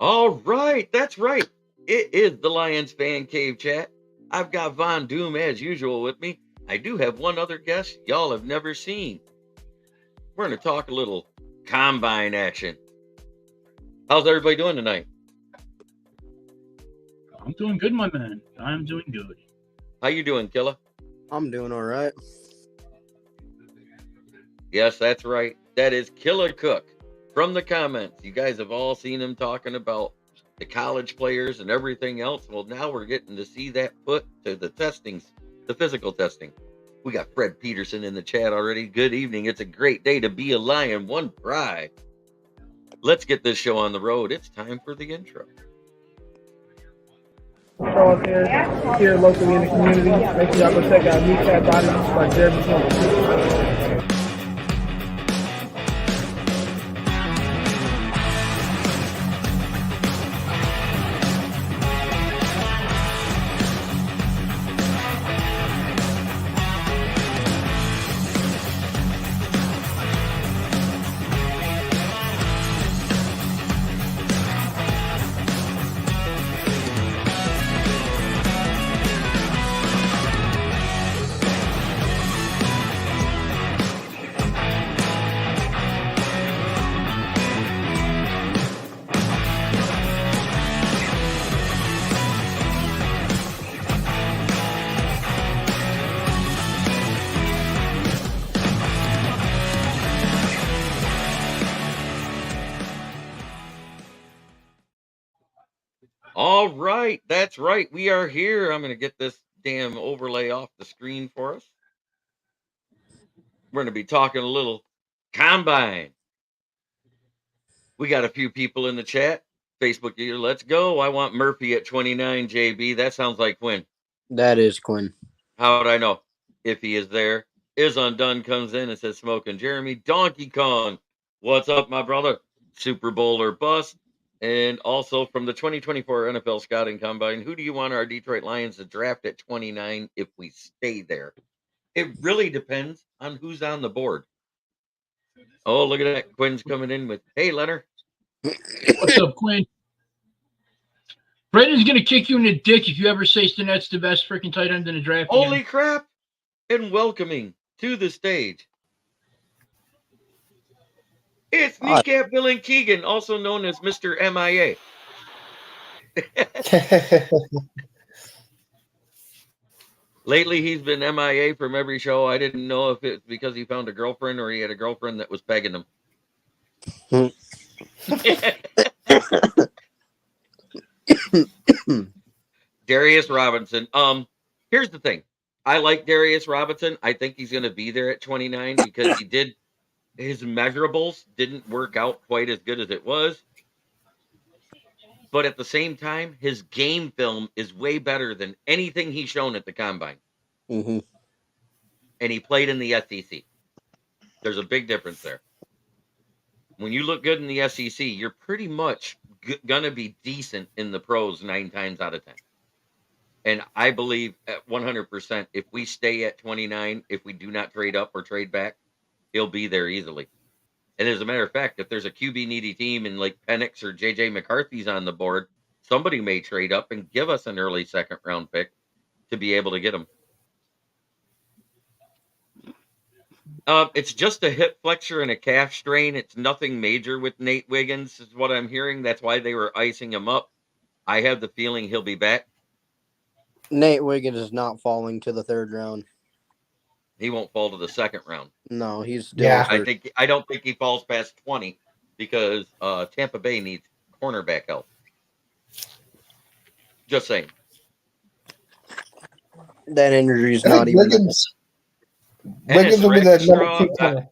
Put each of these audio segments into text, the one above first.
All right, that's right. It is the Lions Fan Cave chat. I've got Von Doom as usual with me. I do have one other guest y'all have never seen. We're going to talk a little combine action. How's everybody doing tonight? I'm doing good, my man. I'm doing good. How you doing, Killa? I'm doing all right. Yes, that's right. That is Killer Cook from the comments. You guys have all seen him talking about the college players and everything else. Well, now we're getting to see that put to the testings, the physical testing. We got Fred Peterson in the chat already. Good evening. It's a great day to be a Lion. One pride. Let's get this show on the road. It's time for the intro. Show us here locally in the community. Make sure y'all go check out New Cat Bodies by Jeremy Campbell. All right, that's right. We are here. I'm going to get this damn overlay off the screen for us. We're going to be talking a little combine. We got a few people in the chat. Facebook here, let's go. I want Murphy at 29, JB. That sounds like Quinn. That is Quinn. How would I know if he is there? Is Undone comes in and says, Smoking Jeremy. Donkey Kong, what's up, my brother? Super Bowl or bust. And also from the 2024 NFL Scouting Combine, who do you want our Detroit Lions to draft at 29 if we stay there? It really depends on who's on the board. Oh, look at that. Quinn's coming in with, hey, Leonard. What's up, Quinn? Brendan's going to kick you in the dick if you ever say Stinnett's the best freaking tight end in the draft. Holy again. crap. And welcoming to the stage, it's Kneecap Villain Keegan, also known as Mr. MIA. Lately, he's been MIA from every show. I didn't know if it's because he found a girlfriend or he had a girlfriend that was pegging him. Darius Robinson. Here's the thing. I like Darius Robinson. I think he's going to be there at 29 because his measurables didn't work out quite as good as it was. But at the same time, his game film is way better than anything he's shown at the Combine. Mm-hmm. And he played in the SEC. There's a big difference there. When you look good in the SEC, you're pretty much going to be decent in the pros 9 times out of 10. And I believe at 100%, if we stay at 29, if we do not trade up or trade back, he'll be there easily. And as a matter of fact, if there's a QB needy team and like Penix or JJ McCarthy's on the board, somebody may trade up and give us an early second round pick to be able to get him. It's just a hip flexor and a calf strain. It's nothing major with Nate Wiggins, is what I'm hearing. That's why they were icing him up. I have the feeling he'll be back. Nate Wiggins is not falling to the third round. He won't fall to the second round. No, he's still I don't think he falls past 20 because Tampa Bay needs cornerback help. Just saying. That injury is not even. Wiggins will be the number 2 corner.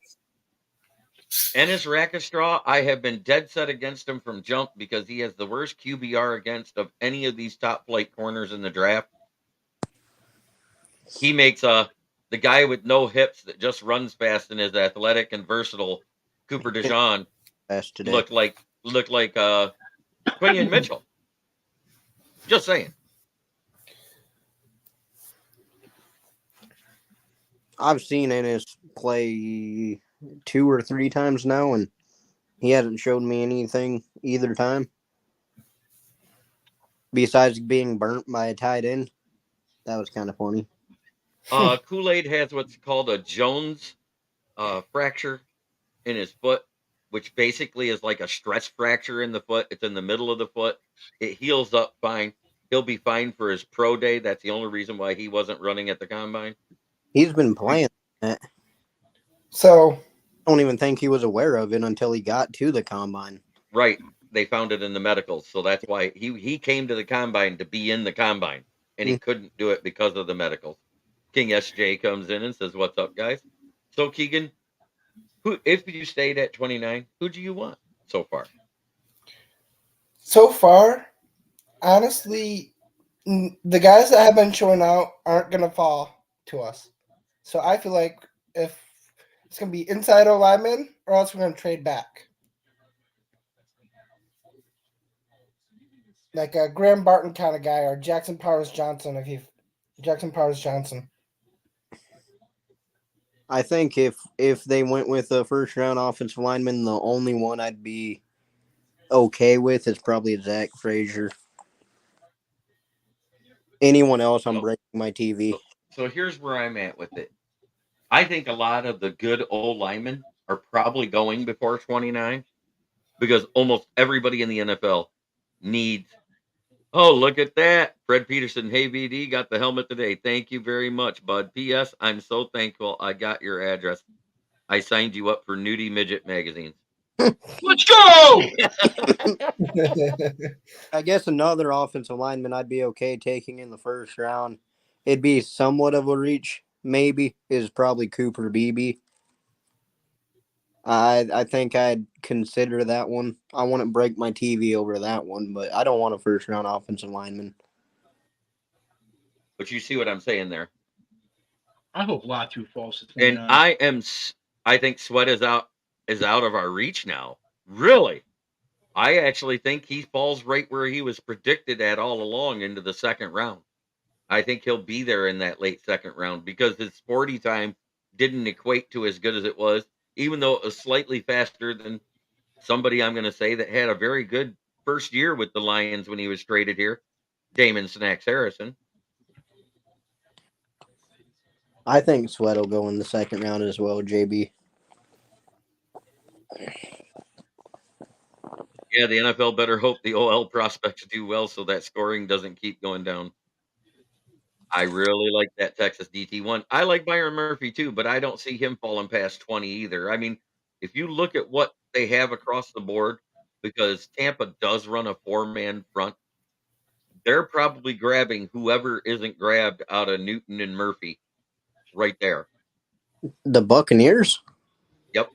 Ennis Rackstraw, I have been dead set against him from jump because he has the worst QBR against of any of these top flight corners in the draft. He makes the guy with no hips that just runs fast and is athletic and versatile, Cooper DeJean, look like Quinion Mitchell. Just saying. I've seen Ennis play 2 or 3 times now, and he hasn't showed me anything either time. Besides being burnt by a tight end, that was kind of funny. Kool-Aid has what's called a Jones fracture in his foot, which basically is like a stress fracture in the foot. It's in the middle of the foot. It heals up fine. He'll be fine for his pro day. That's the only reason why he wasn't running at the combine. He's been playing that. So I don't even think he was aware of it until he got to the combine. Right. They found it in the medicals. So that's why he came to the combine to be in the combine, and he couldn't do it because of the medicals. King SJ comes in and says, "What's up, guys?" So Keegan, who, if you stayed at 29, who do you want so far? So far, honestly, the guys that have been showing out aren't going to fall to us. So I feel like if it's going to be inside O lineman, or else we're going to trade back. Like a Graham Barton kind of guy, or Jackson Powers Johnson. Jackson Powers Johnson. I think if they went with a first round offensive lineman, the only one I'd be okay with is probably Zach Frazier. Anyone else, I'm breaking my TV. So here's where I'm at with it. I think a lot of the good old linemen are probably going before 29 because almost everybody in the NFL needs. Oh, look at that. Fred Peterson, hey, BD, got the helmet today. Thank you very much, bud. P.S. I'm so thankful I got your address. I signed you up for Nudie Midget magazines. Let's go! I guess another offensive lineman I'd be okay taking in the first round. It'd be somewhat of a reach, maybe, is probably Cooper Beebe. I think I'd consider that one. I wouldn't break my TV over that one, but I don't want a first round offensive lineman. But you see what I'm saying there. I hope Latu falls to And 29. I think Sweat is out of our reach now. Really. I actually think he falls right where he was predicted at all along into the second round. I think he'll be there in that late second round because his 40 time didn't equate to as good as it was, even though it was slightly faster than somebody I'm going to say that had a very good first year with the Lions when he was traded here, Damon Snacks Harrison. I think Sweat will go in the second round as well, JB. Yeah, the NFL better hope the OL prospects do well so that scoring doesn't keep going down. I really like that Texas DT1. I like Byron Murphy too, but I don't see him falling past 20 either. I mean, if you look at what they have across the board, because Tampa does run a 4-man front, they're probably grabbing whoever isn't grabbed out of Newton and Murphy right there. The Buccaneers? Yep.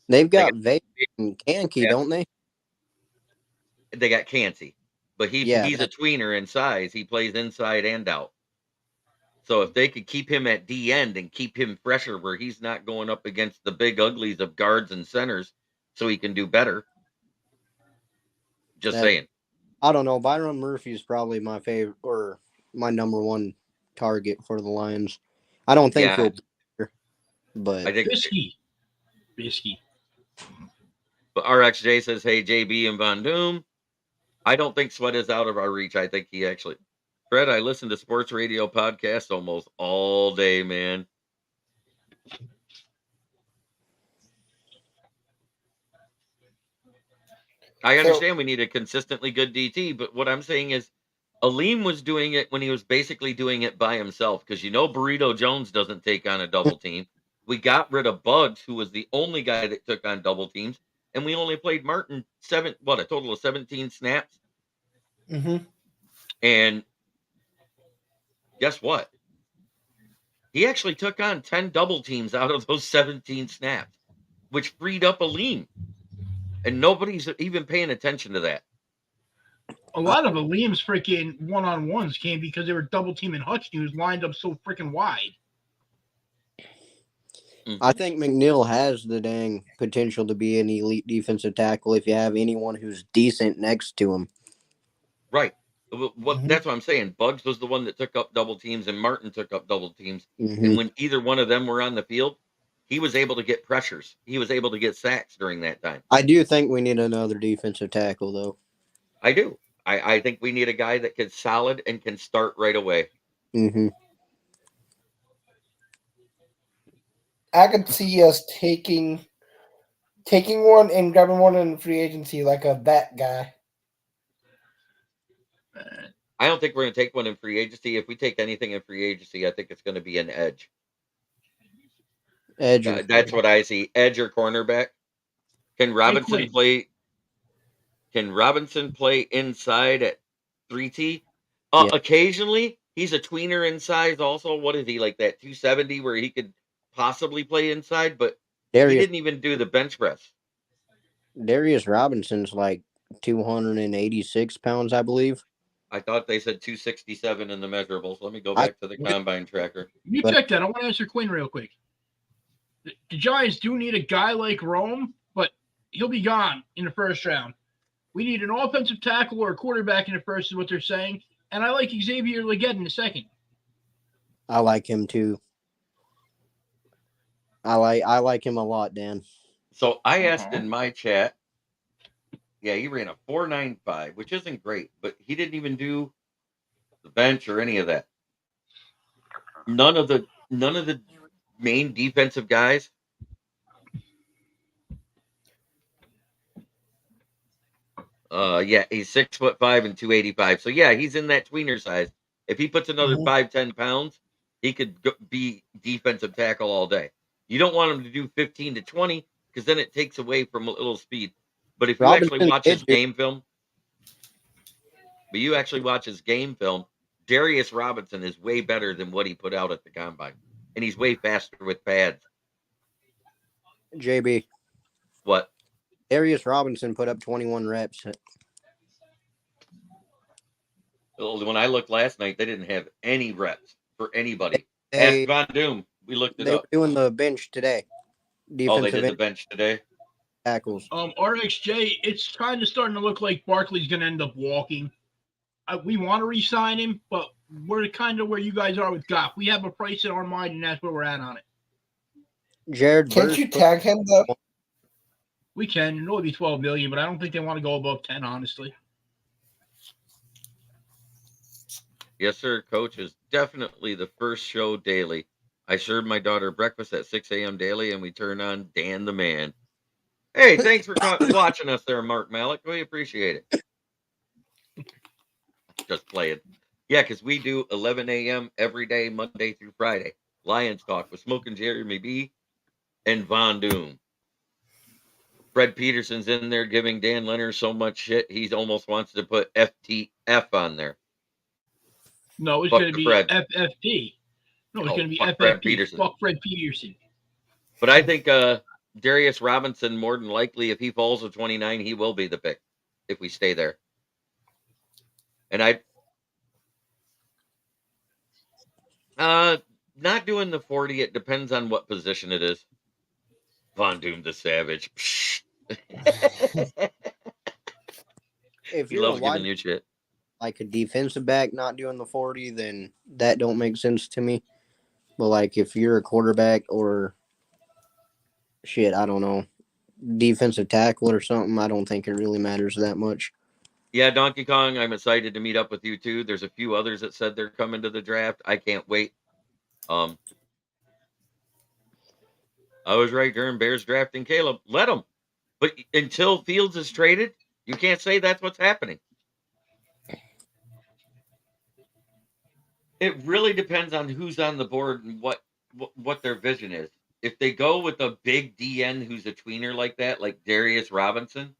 They've got Vegas and Kanke, don't they? They got Cansey, but he's a tweener in size. He plays inside and out. So if they could keep him at D end and keep him fresher where he's not going up against the big uglies of guards and centers so he can do better. Just saying. I don't know. Byron Murphy is probably my favorite or my number one target for the Lions. I don't think he'll be here, but I think Bisky. But RXJ says, hey, JB and Von Doom. I don't think Sweat is out of our reach. I think he actually... Fred, I listen to sports radio podcasts almost all day, man. I understand we need a consistently good DT, but what I'm saying is Aleem was doing it when he was basically doing it by himself because Burrito Jones doesn't take on a double team. We got rid of Bugs, who was the only guy that took on double teams, and we only played Martin a total of 17 snaps. Mm-hmm. And guess what? He actually took on 10 double teams out of those 17 snaps, which freed up Aleem. And nobody's even paying attention to that. A lot of Aleem's freaking one-on-ones came because they were double teaming Hutch. He was lined up so freaking wide. I think McNeil has the dang potential to be an elite defensive tackle if you have anyone who's decent next to him. Right. That's what I'm saying. Bugs was the one that took up double teams, and Martin took up double teams. Mm-hmm. And when either one of them were on the field, he was able to get pressures. He was able to get sacks during that time. I do think we need another defensive tackle, though. I do. I think we need a guy that can solid and can start right away. Mm-hmm. I could see us taking one and grabbing one in free agency, like that guy. I don't think we're going to take one in free agency. If we take anything in free agency, I think it's going to be an edge. Edge. That's what I see. Edge or cornerback. Can Robinson Quinn. play? Can Robinson play inside at 3T? Yeah. Occasionally, he's a tweener in size. Also, what is he like that 270 where he could possibly play inside? But he Darius didn't even do the bench press. Robinson's like 286 pounds, I believe. I thought they said 267 in the measurables. Let me go back to the combine tracker. You check that. I want to answer Quinn real quick. The Giants do need a guy like Rome, but he'll be gone in the first round. We need an offensive tackle or a quarterback in the first is what they're saying. And I like Xavier Legette in the second. I like him too. I like him a lot, Dan. So I asked in my chat. Yeah, he ran a 4.95, which isn't great, but he didn't even do the bench or any of that. None of the main defensive guys. Yeah, he's 6'5" and 285. So yeah, he's in that tweener size. If he puts another 5-10 pounds, he could be defensive tackle all day. You don't want him to do 15 to 20 because then it takes away from a little speed. But if you actually watch his game film, Darius Robinson is way better than what he put out at the combine, and he's way faster with pads. JB. What? Darius Robinson put up 21 reps. When I looked last night, they didn't have any reps for anybody. Ask Von Doom. We looked it up. They were doing the bench today. Oh, they did the bench today? Tackles. RXJ, it's kind of starting to look like Barkley's going to end up walking. We want to re-sign him, but we're kind of where you guys are with Goff. We have a price in our mind, and that's where we're at on it. Jared, can't you tag him though? We can. It'll only be $12 million, but I don't think they want to go above 10, honestly. Yes, sir. Coach is definitely the first show daily. I serve my daughter breakfast at 6 a.m. daily, and we turn on Dan the Man. Hey, thanks for watching us there, Mark Malik. We appreciate it. Just play it. Yeah, because we do 11 a.m. every day, Monday through Friday. Lions Talk with Smoking Jeremy B. and Von Doom. Fred Peterson's in there giving Dan Leonard so much shit, he almost wants to put FTF on there. No, it's going to be FFP. No, it's going to be FFP. Fred Peterson. Fuck Fred Peterson. But I think Darius Robinson, more than likely, if he falls to 29, he will be the pick if we stay there. And not doing the 40, it depends on what position it is. Von Doom the Savage. If he you're loves giving you shit. Like a defensive back not doing the 40, then that don't make sense to me. But like if you're a quarterback or shit, I don't know, defensive tackle or something, I don't think it really matters that much. Yeah, Donkey Kong, I'm excited to meet up with you too. There's a few others that said they're coming to the draft. I can't wait. I was right during Bears drafting Caleb. Let them. But until Fields is traded, you can't say that's what's happening. It really depends on who's on the board and what their vision is. If they go with a big DN who's a tweener like that, like Darius Robinson,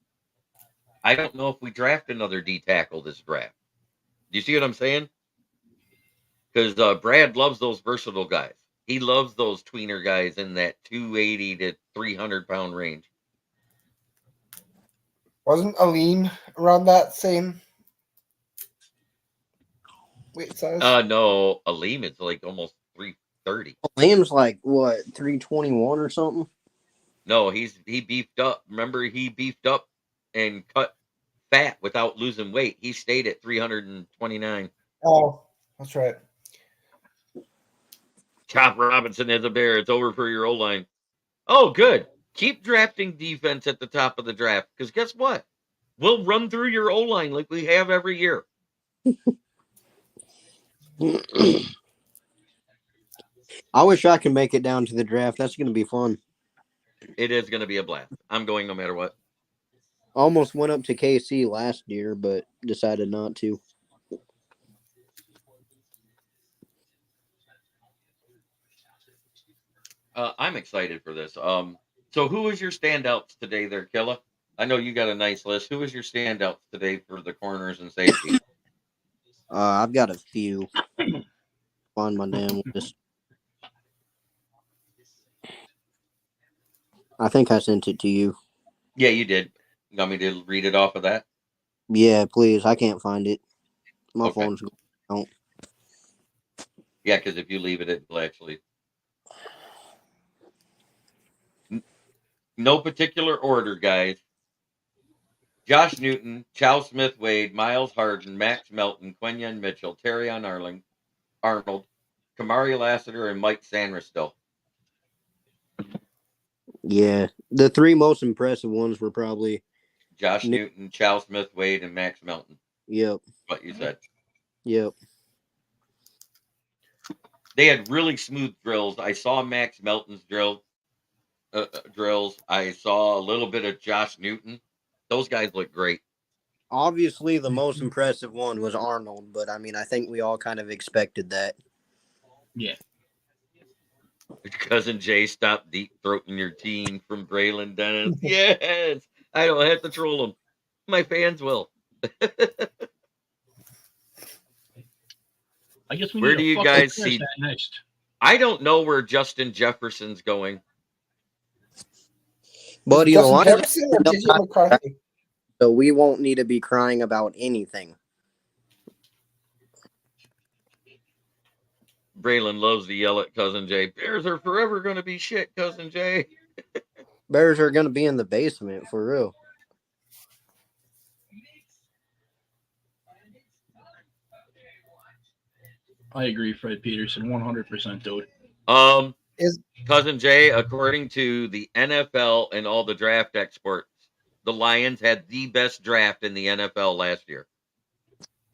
I don't know if we draft another D tackle this draft. Do you see what I'm saying? Because Brad loves those versatile guys. He loves those tweener guys in that 280 to 300 pound range. Wasn't Alim around that same weight size? No, Alim is like almost 330. Alim's like what, 321 or something? No, he beefed up. Remember, he beefed up and cut fat without losing weight. He stayed at 329. Oh, that's right. Chop Robinson as a Bear. It's over for your O-line. Oh, good. Keep drafting defense at the top of the draft because guess what? We'll run through your O-line like we have every year. I wish I could make it down to the draft. That's going to be fun. It is going to be a blast. I'm going no matter what. Almost went up to KC last year, but decided not to. I'm excited for this. So who was your standouts today there, Killa? I know you got a nice list. Who was your standouts today for the corners and safety? I've got a few. Find my damn list. I think I sent it to you. Yeah, you did. You want me to read it off of that? Yeah, please. I can't find it. My Okay. phone's going. Yeah, because if you leave it, it'll actually. No particular order, guys. Josh Newton, Chow Smith Wade, Miles Harden, Max Melton, Quentin Mitchell, Terrion Arnold, Kamari Lassiter, and Mike Sanderstill. Yeah, the three most impressive ones were probably Josh Newton, Chow Smith Wade, and Max Melton. Yep. What you said. Yep. They had really smooth drills. I saw Max Melton's drills. I saw a little bit of Josh Newton. Those guys look great. Obviously, the most impressive one was Arnold, but I mean, I think we all kind of expected that. Yeah. Cousin Jay, stop deep throating your team from Braylon Dennis. Yes, I don't have to troll them. My fans will. I guess we Where need do a you fucking guys curse see? that next. I don't know where Justin Jefferson's going. Buddy, Justin the Jefferson or JJ McCarthy? so we won't need to be crying about anything. Braylon loves to yell at Cousin Jay. Bears are forever going to be shit, Cousin Jay. Bears are going to be in the basement for real. I agree, Fred Peterson, 100%, dude. Cousin Jay, according to the NFL and all the draft experts, the Lions had the best draft in the NFL last year.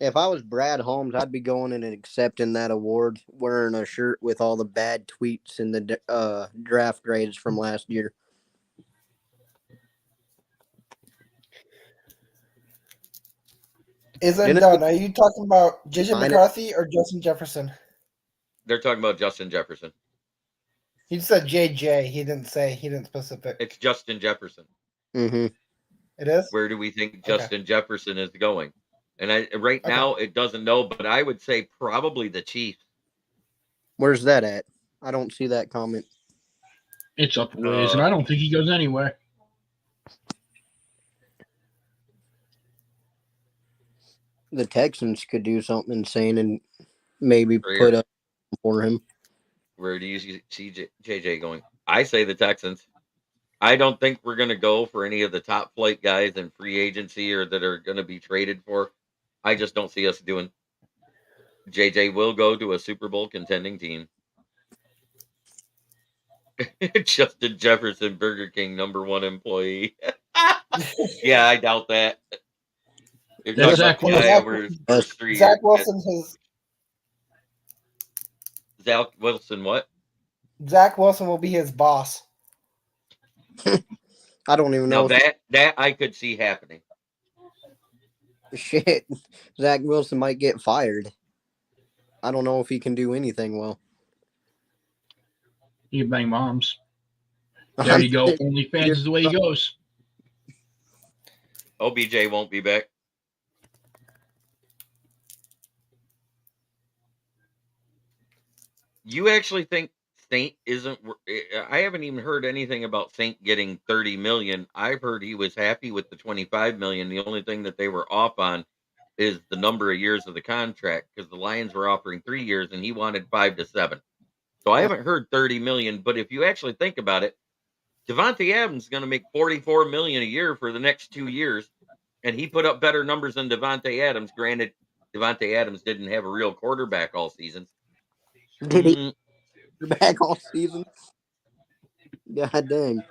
If I was Brad Holmes, I'd be going in and accepting that award, wearing a shirt with all the bad tweets and the draft grades from last year. Isn't done. Are you talking about JJ McCarthy or Justin Jefferson? They're talking about Justin Jefferson. He said JJ. He didn't specific. It's Justin Jefferson. Mm-hmm. It is? Where do we think Justin Jefferson is going? And right now it doesn't know, but I would say probably the Chiefs. Where's that at? I don't see that comment. It's up a ways, and I don't think he goes anywhere. The Texans could do something insane and maybe put up for him. Where do you see JJ going? I say the Texans. I don't think we're going to go for any of the top flight guys in free agency or that are going to be traded for. I just don't see us doing. JJ will go to a Super Bowl contending team. Justin Jefferson, Burger King #1 employee. Yeah, I doubt that. Zach Wilson Zach Wilson, what? Zach Wilson will be his boss. I don't even know. Now that I could see happening. Shit. Zach Wilson might get fired. I don't know if he can do anything well. He can bang moms. There you go. OnlyFans is the way he goes. OBJ won't be back. You actually think Saint isn't? I haven't even heard anything about Saint getting $30 million. I've heard he was happy with the $25 million. The only thing that they were off on is the number of years of the contract because the Lions were offering 3 years and he wanted 5 to 7. So I haven't heard $30 million. But if you actually think about it, Devontae Adams is going to make $44 million a year for the next 2 years, and he put up better numbers than Devontae Adams. Granted, Devontae Adams didn't have a real quarterback all season. Did he back all season? God dang.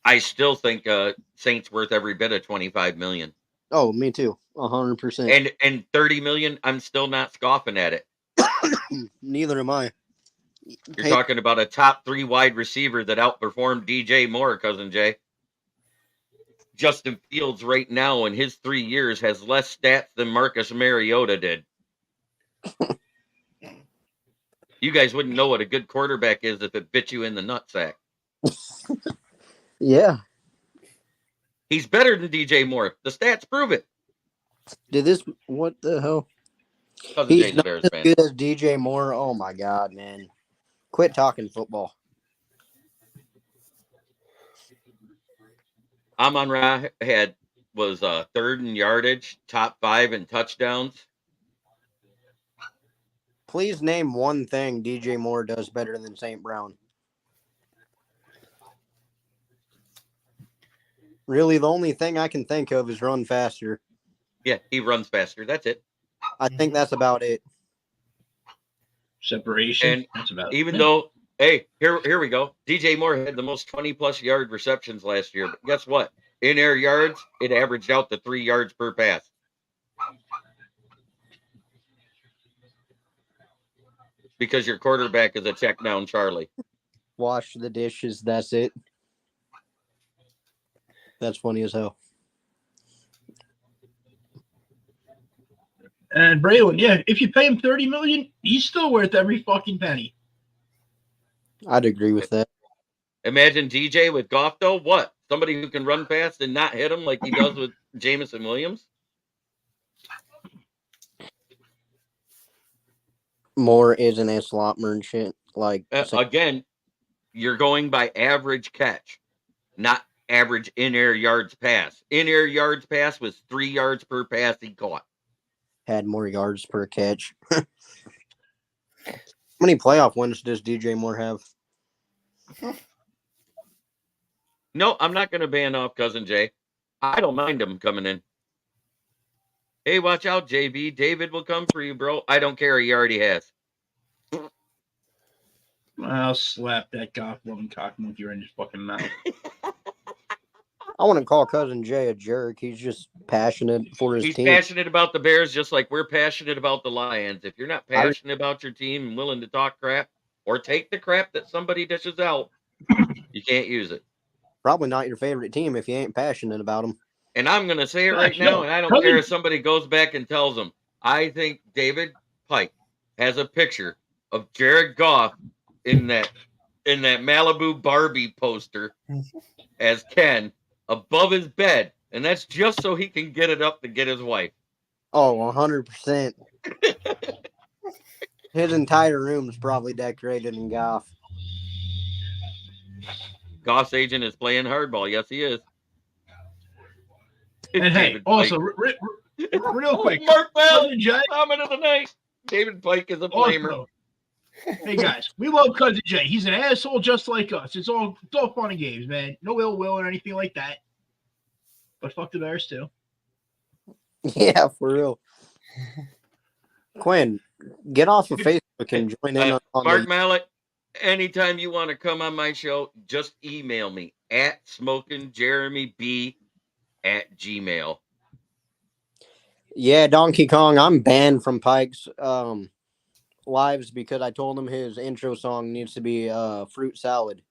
I still think Saints worth every bit of $25 million. Oh, me too. 100%. And $30 million, I'm still not scoffing at it. Neither am I. You're talking about a top 3 wide receiver that outperformed DJ Moore, Cousin Jay. Justin Fields right now in his 3 years has less stats than Marcus Mariota did. You guys wouldn't know what a good quarterback is if it bit you in the nutsack. Yeah. He's better than DJ Moore. The stats prove it. What the hell? Cousin He's Jay's a not Bears as fan. good as DJ Moore. Oh my God, man. Quit talking football. Amon-Ra was third in yardage, top 5 in touchdowns. Please name one thing DJ Moore does better than St. Brown. Really, the only thing I can think of is run faster. Yeah, he runs faster. That's it. I think that's about it. Separation. And that's about even it. though, hey, here we go. DJ Moore had the most 20-plus yard receptions last year. But guess what? In air yards, it averaged out to 3 yards per pass. Because your quarterback is a check down Charlie. Wash the dishes. That's it. That's funny as hell. And Braylon, yeah, if you pay him $30 million, he's still worth every fucking penny. I'd agree with that. Imagine DJ with Goff, though. What? Somebody who can run fast and not hit him like he does with Jamison Williams? Moore isn't a slot merchant. Like again, you're going by average catch, not average in-air yards pass. In-air yards pass was 3 yards per pass he caught. Had more yards per catch. How many playoff wins does DJ Moore have? No, I'm not going to ban off Cousin Jay. I don't mind him coming in. Hey, watch out, JB. David will come for you, bro. I don't care. He already has. I'll slap that Goff loving cock monkey right in his fucking mouth. I want to call Cousin Jay a jerk. He's just passionate for his team. He's passionate about the Bears just like we're passionate about the Lions. If you're not passionate about your team and willing to talk crap or take the crap that somebody dishes out, you can't use it. Probably not your favorite team if you ain't passionate about them. And I'm going to say it right now, and I don't care if somebody goes back and tells them. I think David Pike has a picture of Jared Goff in that Malibu Barbie poster as Ken above his bed, and that's just so he can get it up to get his wife. Oh, 100%. His entire room is probably decorated in Goff. Goff's agent is playing hardball. Yes, he is. And hey, also, real quick, Mark Bell, Cousin Jay, comment of the night. David Pike is a flamer. Also, hey guys, we love Cousin Jay. He's an asshole just like us. It's all fun and games, man. No ill will or anything like that. But fuck the Bears too. Yeah, for real. Quinn, get off of Facebook and join in on Mark Mallett, anytime you want to come on my show, just email me at smokingjeremyb@gmail.com. Yeah, Donkey Kong, I'm banned from Pike's lives because I told him his intro song needs to be fruit salad.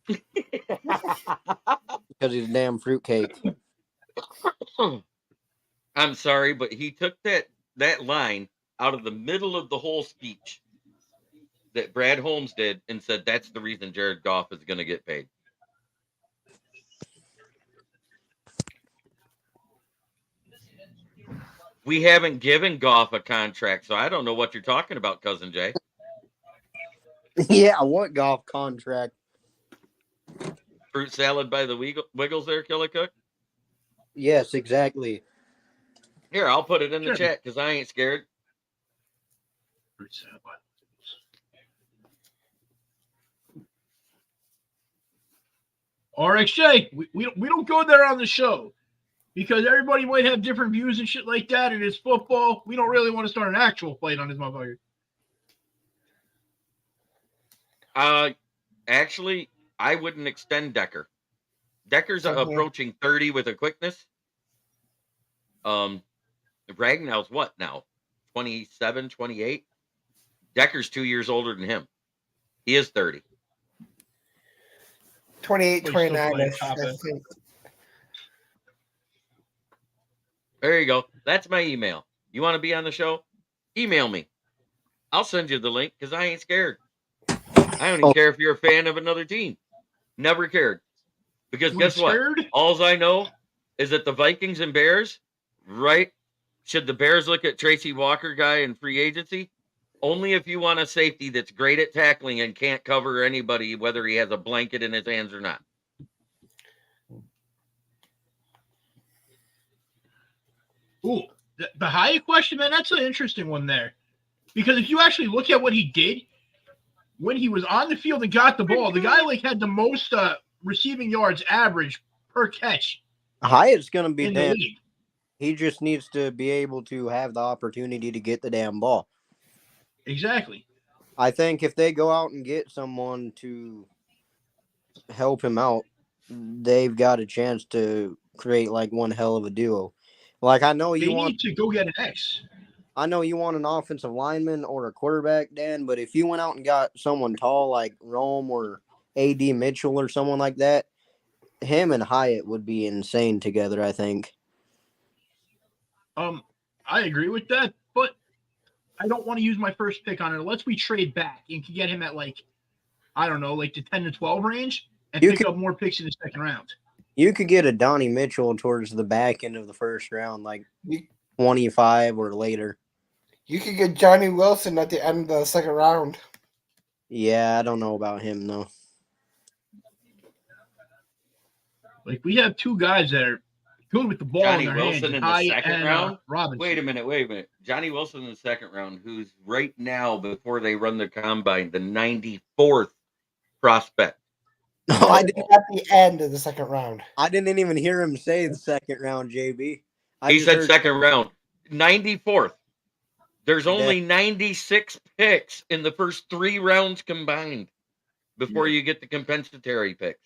Because he's a damn fruitcake. I'm sorry, but he took that line out of the middle of the whole speech that Brad Holmes did and said that's the reason Jared Goff is going to get paid. We haven't given Goff a contract, so I don't know what you're talking about, Cousin Jay. Yeah, what Goff contract? Fruit salad by the Wiggles there, Killicook? Yes, exactly. Here, I'll put it in the chat because I ain't scared. Fruit salad by the Wiggles. RXJ, we don't go there on the show. Because everybody might have different views and shit like that, and it's football. We don't really want to start an actual fight on this motherfucker. Actually, I wouldn't extend Decker. Decker's Okay. approaching 30 with a quickness. Ragnow's what now? 27, 28? Decker's 2 years older than him. He is 30. 28, But he's still 29. playing I top end. think. There you go. That's my email. You want to be on the show? Email me. I'll send you the link because I ain't scared. I don't even care if you're a fan of another team. Never cared. Because You guess ain't what? scared? All I know is that the Vikings and Bears, right? Should the Bears look at Tracy Walker guy in free agency? Only if you want a safety that's great at tackling and can't cover anybody, whether he has a blanket in his hands or not. Ooh, the Hyatt question, man, that's an interesting one there. Because if you actually look at what he did when he was on the field and got the ball, the guy like had the most receiving yards average per catch Hyatt's going to be in the damn. league. He just needs to be able to have the opportunity to get the damn ball. Exactly. I think if they go out and get someone to help him out, they've got a chance to create like one hell of a duo. Like I know They you want need to go get an X. I know you want an offensive lineman or a quarterback, Dan, but if you went out and got someone tall like Rome or AD Mitchell or someone like that, him and Hyatt would be insane together, I think. I agree with that, but I don't want to use my first pick on it unless we trade back and can get him at like, I don't know, like the 10 to 12 range and pick up more picks in the second round. You could get a Donnie Mitchell towards the back end of the first round, like 25 or later. You could get Johnny Wilson at the end of the second round. Yeah, I don't know about him, though. Like, we have two guys that are good with the ball Johnny in their Wilson hands. in the Hyatt second and, round? Robinson. Wait a minute. Johnny Wilson in the second round, who's right now, before they run the combine, the 94th prospect. No, I didn't. At the end of the second round. I didn't even hear him say the second round, JB. He said second round. 94th. There's only 96 picks in the first 3 rounds combined before you get the compensatory picks.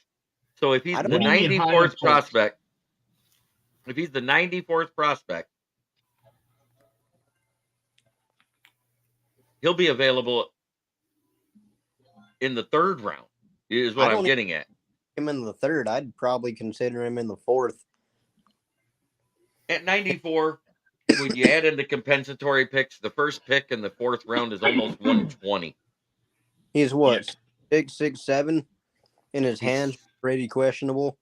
So if he's the 94th prospect, he'll be available in the 3rd round, is what I'm getting at. Him in the 3rd. I'd probably consider him in the 4th. At 94, when you add in the compensatory picks, the first pick in the 4th round is almost 120. He's what, 6'7", in his hands, pretty questionable.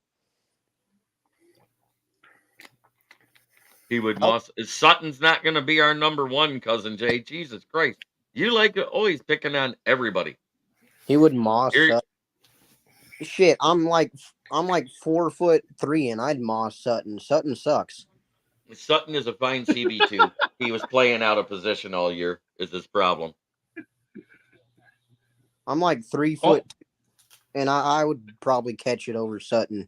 He would Sutton's not going to be our number 1, cousin Jay. Jesus Christ. You like always picking on everybody. He would moss Sutton. Shit, I'm like 4'3" and I'd moss Sutton. Sutton sucks. Sutton is a fine CB2. He was playing out of position all year is his problem. I'm like 3 foot, and I would probably catch it over Sutton.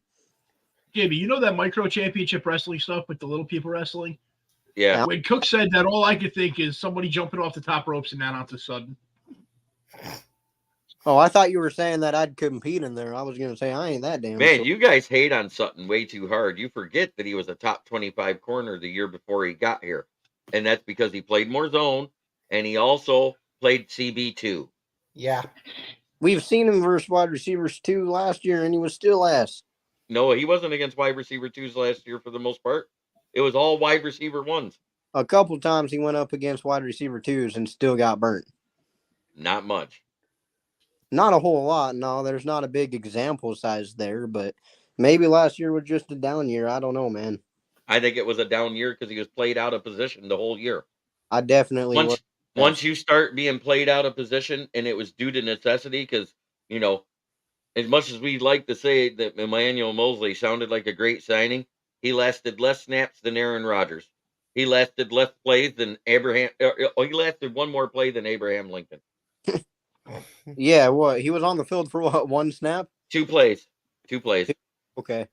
JB, you know that micro championship wrestling stuff with the little people wrestling? Yeah. When Cook said that, all I could think is somebody jumping off the top ropes and down onto Sutton. Oh, I thought you were saying that I'd compete in there. I was going to say I ain't that damn. Man, you guys hate on Sutton way too hard. You forget that he was a top 25 corner the year before he got here. And that's because he played more zone, and he also played CB2. Yeah. We've seen him versus wide receivers 2 last year, and he was still ass. No, he wasn't against wide receiver 2s last year for the most part. It was all wide receiver 1s. A couple times he went up against wide receiver 2s and still got burnt. Not much. Not a whole lot. No, there's not a big example size there, but maybe last year was just a down year. I don't know, man. I think it was a down year because he was played out of position the whole year. I definitely once you start being played out of position, and it was due to necessity, because, you know, as much as we like to say that Emmanuel Mosley sounded like a great signing, he lasted less snaps than Aaron Rodgers. He lasted less plays than Abraham. He lasted one more play than Abraham Lincoln. Yeah, what? He was on the field for what, 1 snap? 2 plays. Okay.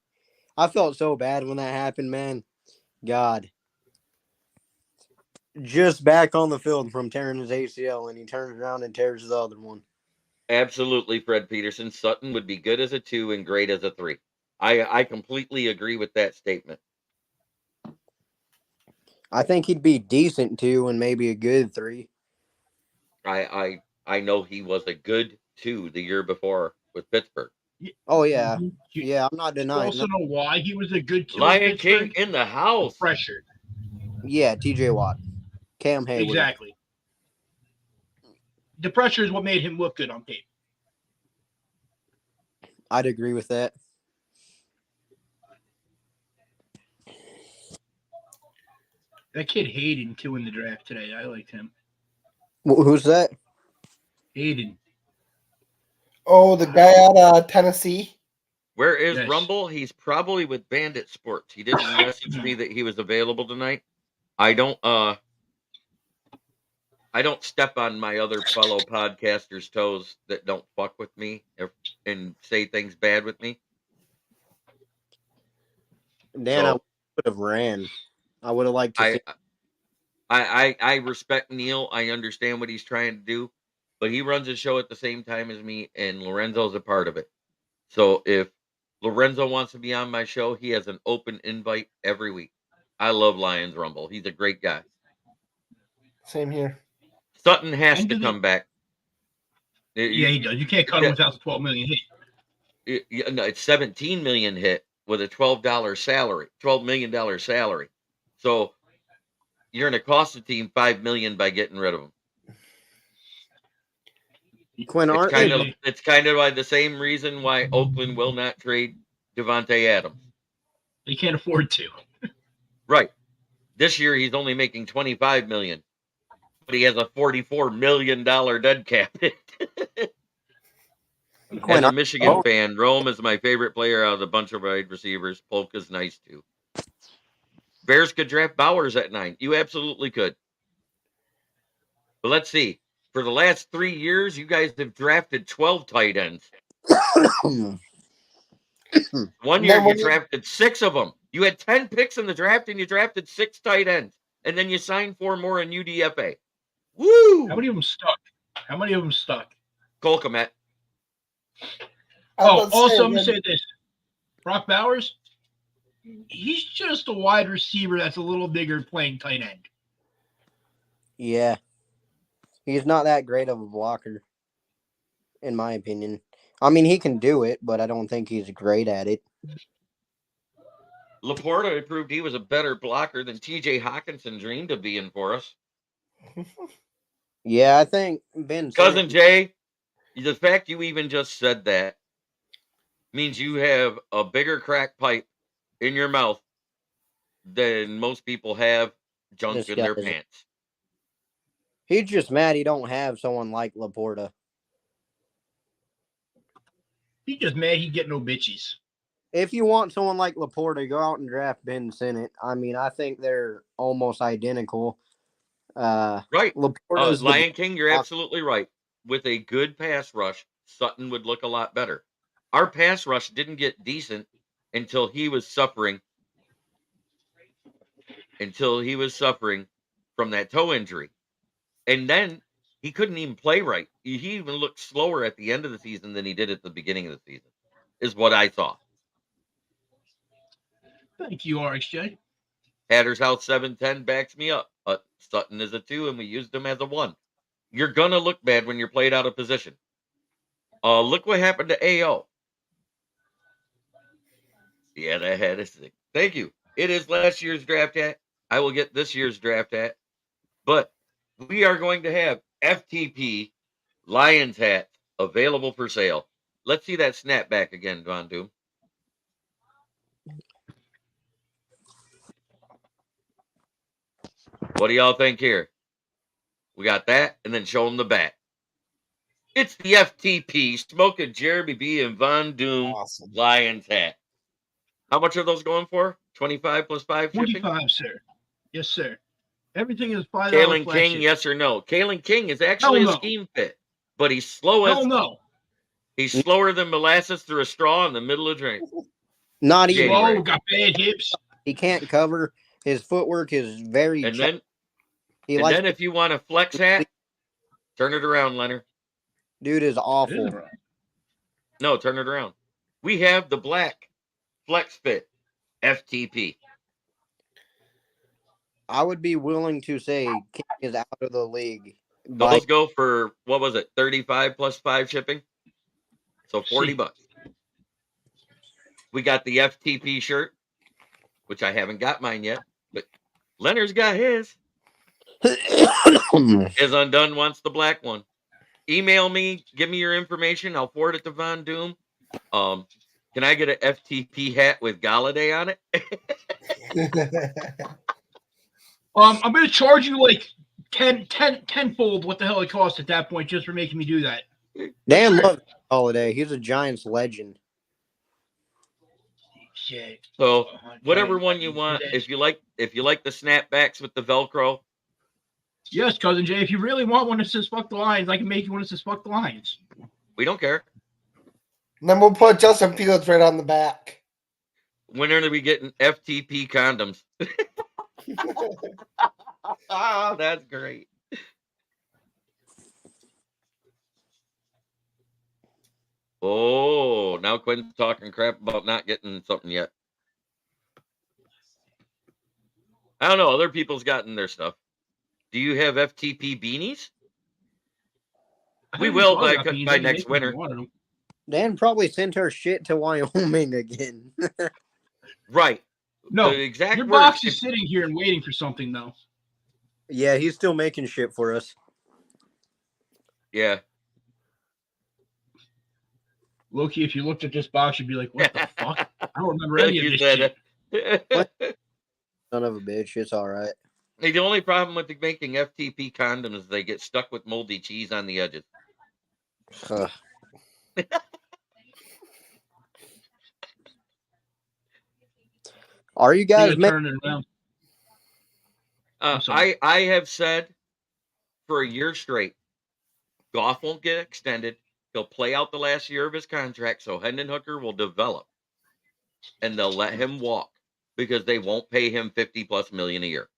I felt so bad when that happened, man. God. Just back on the field from tearing his ACL, and he turns around and tears the other one. Absolutely, Fred Peterson. Sutton would be good as a 2 and great as a 3. I completely agree with that statement. I think he'd be decent 2 and maybe a good 3. I know he was a good 2 the year before with Pittsburgh. Oh yeah, You yeah. I'm not denying also that. know why he was a good 2 in Lion King Pittsburgh? in the house. Pressure. Yeah, T.J. Watt, Cam Hayward. Exactly. The pressure is what made him look good on tape. I'd agree with that. That kid Hayden too in the draft today. I liked him. Who's that? Hayden. Oh, the guy out of Tennessee. Where is Yes. Rumble? He's probably with Bandit Sports. He didn't message me that he was available tonight. I don't step on my other fellow podcasters' toes that don't fuck with me and say things bad with me. Dan, I would have ran. I would have liked to see. I respect Neil. I understand what he's trying to do, but he runs a show at the same time as me, and Lorenzo's a part of it. So if Lorenzo wants to be on my show, he has an open invite every week. I love Lions Rumble. He's a great guy. Same here. Sutton has to come back. Yeah, he does. You can't cut him without the $12 million hit. No, it's $17 million hit with a $12 million salary. So you're going to cost the team $5 million by getting rid of him. Quinn, It's kind of like the same reason why Oakland will not trade Devontae Adams. They can't afford to. Right. This year he's only making $25 million, but he has a $44 million dead cap. As a Michigan fan, Rome is my favorite player out of the bunch of wide receivers. Polka's nice too. Bears could draft Bowers at 9. You absolutely could. But let's see. For the last 3 years, you guys have drafted 12 tight ends. One year you drafted 6 of them. You had 10 picks in the draft and you drafted 6 tight ends. And then you signed 4 more in UDFA. Woo! How many of them stuck? Cole Kmet. Also, I'm going to say this. Brock Bowers, he's just a wide receiver that's a little bigger playing tight end. Yeah. He's not that great of a blocker, in my opinion. I mean, he can do it, but I don't think he's great at it. Laporta proved he was a better blocker than T.J. Hawkinson dreamed of being for us. Yeah, I think Ben. Cousin Jay, the fact you even just said that means you have a bigger crack pipe in your mouth than most people have junk in their pants. He's just mad he don't have someone like Laporta. He's just mad he get no bitches. If you want someone like Laporta, go out and draft Ben Sinnott. I mean, I think they're almost identical. Right. Lion King, you're absolutely right. With a good pass rush, Sutton would look a lot better. Our pass rush didn't get decent until he was suffering from that toe injury. And then he couldn't even play right. He even looked slower at the end of the season than he did at the beginning of the season, is what I saw. Thank you, RxJ. Hatter's House 710 backs me up. But Sutton is a 2, and we used him as a 1. You're going to look bad when you're played out of position. Look what happened to AO. Yeah, that hat is sick. Thank you. It is last year's draft hat. I will get this year's draft hat. But we are going to have FTP Lions hat available for sale. Let's see that snapback again, Von Doom. What do y'all think here? We got that, and then show them the back. It's the FTP Smoking Jeremy B and Von Doom Lions hat. How much are those going for? 25 plus 5 shipping? 25, sir. Yes, sir. Everything is $5. Kalen King, yes or no? Kalen King is actually a scheme fit, but he's slow as no. He's slower than molasses through a straw in the middle of drink. Not even. Oh, got bad hips. He can't cover. His footwork is very. And then if you want a flex hat, turn it around, Leonard. Dude is awful. No, turn it around. We have the black Flex Fit, FTP. I would be willing to say King is out of the league. Those go for, what was it, 35 plus 5 shipping? So 40 See. bucks. We got the FTP shirt, which I haven't got mine yet, but Leonard's got his. Is Undone wants the black one. Email me, give me your information. I'll forward it to Von Doom. Can I get an FTP hat with Galladay on it? I'm going to charge you like tenfold what the hell it costs at that point just for making me do that. Dan loves Holiday. He's a Giants legend. Shit. So whatever one you want. If you like the snapbacks with the Velcro. Yes, Cousin Jay. If you really want one that says "fuck the Lions," I can make you one that says "fuck the Lions." We don't care. Then we'll put Justin Fields right on the back. When are we getting FTP condoms? Oh, that's great. Oh, now Quinn's talking crap about not getting something yet. I don't know. Other people's gotten their stuff. Do you have FTP beanies? We will by next winter. Dan probably sent her shit to Wyoming again. Right. No, the exact your words, box is sitting here and waiting for something, though. Yeah, he's still making shit for us. Yeah. Loki, if you looked at this box, you'd be like, what the fuck? I don't remember any of this shit. Son of a bitch. It's all right. Hey, the only problem with making FTP condoms is they get stuck with moldy cheese on the edges. Are you guys turning around? I have said for a year straight, Goff won't get extended. He'll play out the last year of his contract, so Hendon Hooker will develop, and they'll let him walk because they won't pay him $50+ million a year.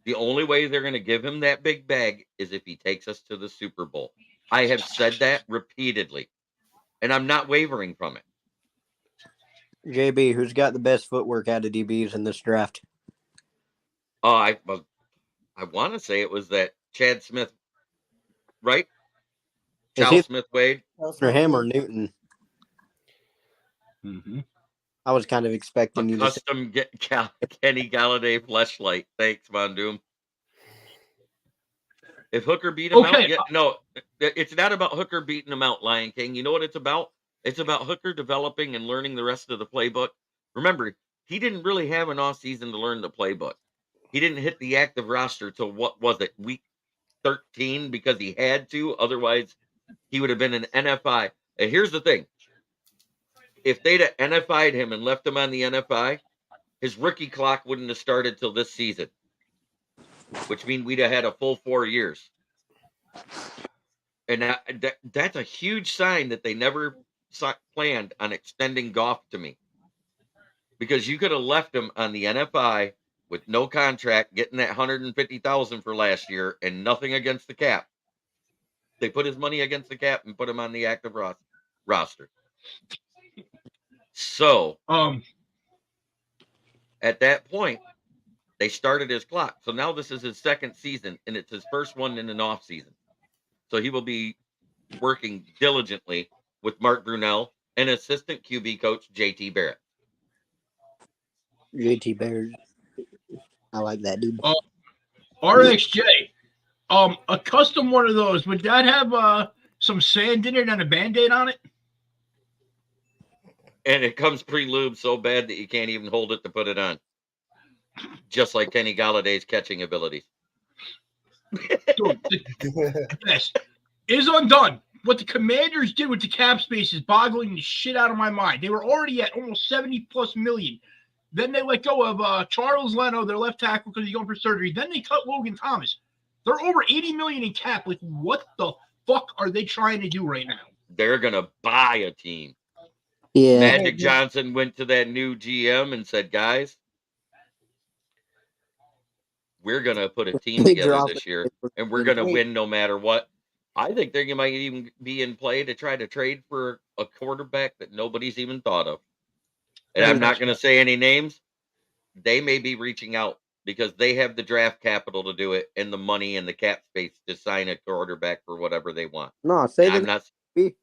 The only way they're going to give him that big bag is if he takes us to the Super Bowl. I have said that repeatedly, and I'm not wavering from it. JB, who's got the best footwork out of DBs in this draft? Oh, I want to say it was that Chad Smith, right? Charles Smith Wade. Or him or Newton? Mm-hmm. I was kind of expecting you to say custom Kenny Galladay fleshlight. Thanks, Von Doom. If Hooker beat him out, no, it's not about Hooker beating him out, Lion King. You know what it's about? It's about Hooker developing and learning the rest of the playbook. Remember, he didn't really have an offseason to learn the playbook. He didn't hit the active roster till what was it, week 13, because he had to. Otherwise, he would have been an NFI. And here's the thing. If they'd have NFI'd him and left him on the NFI, his rookie clock wouldn't have started till this season, which means we'd have had a full 4 years. And that's a huge sign that they never planned on extending Goff to me, because you could have left him on the NFI with no contract, getting that $150,000 for last year and nothing against the cap. They put his money against the cap and put him on the active roster. So, at that point, they started his clock. So now this is his second season, and it's his first one in an off season. So he will be working diligently with Mark Brunell and assistant QB coach JT Barrett. JT Barrett. I like that dude. RXJ. A custom one of those. Would that have some sand in it and a Band-Aid on it? And it comes pre-lubed so bad that you can't even hold it to put it on. Just like Kenny Galladay's catching abilities. Dude, yes, is undone. What the Commanders did with the cap space is boggling the shit out of my mind. They were already at almost $70+ million. Then they let go of Charles Leno, their left tackle, because he's going for surgery. Then they cut Logan Thomas. They're over $80 million in cap. Like, what the fuck are they trying to do right now? They're gonna buy a team. Yeah. Magic Johnson went to that new GM and said, guys, we're going to put a team together this year, and we're going to win no matter what. I think they might even be in play to try to trade for a quarterback that nobody's even thought of. and I'm not going to say any names, they may be reaching out because they have the draft capital to do it and the money and the cap space to sign a quarterback for whatever they want. No, say And the I'm not. name.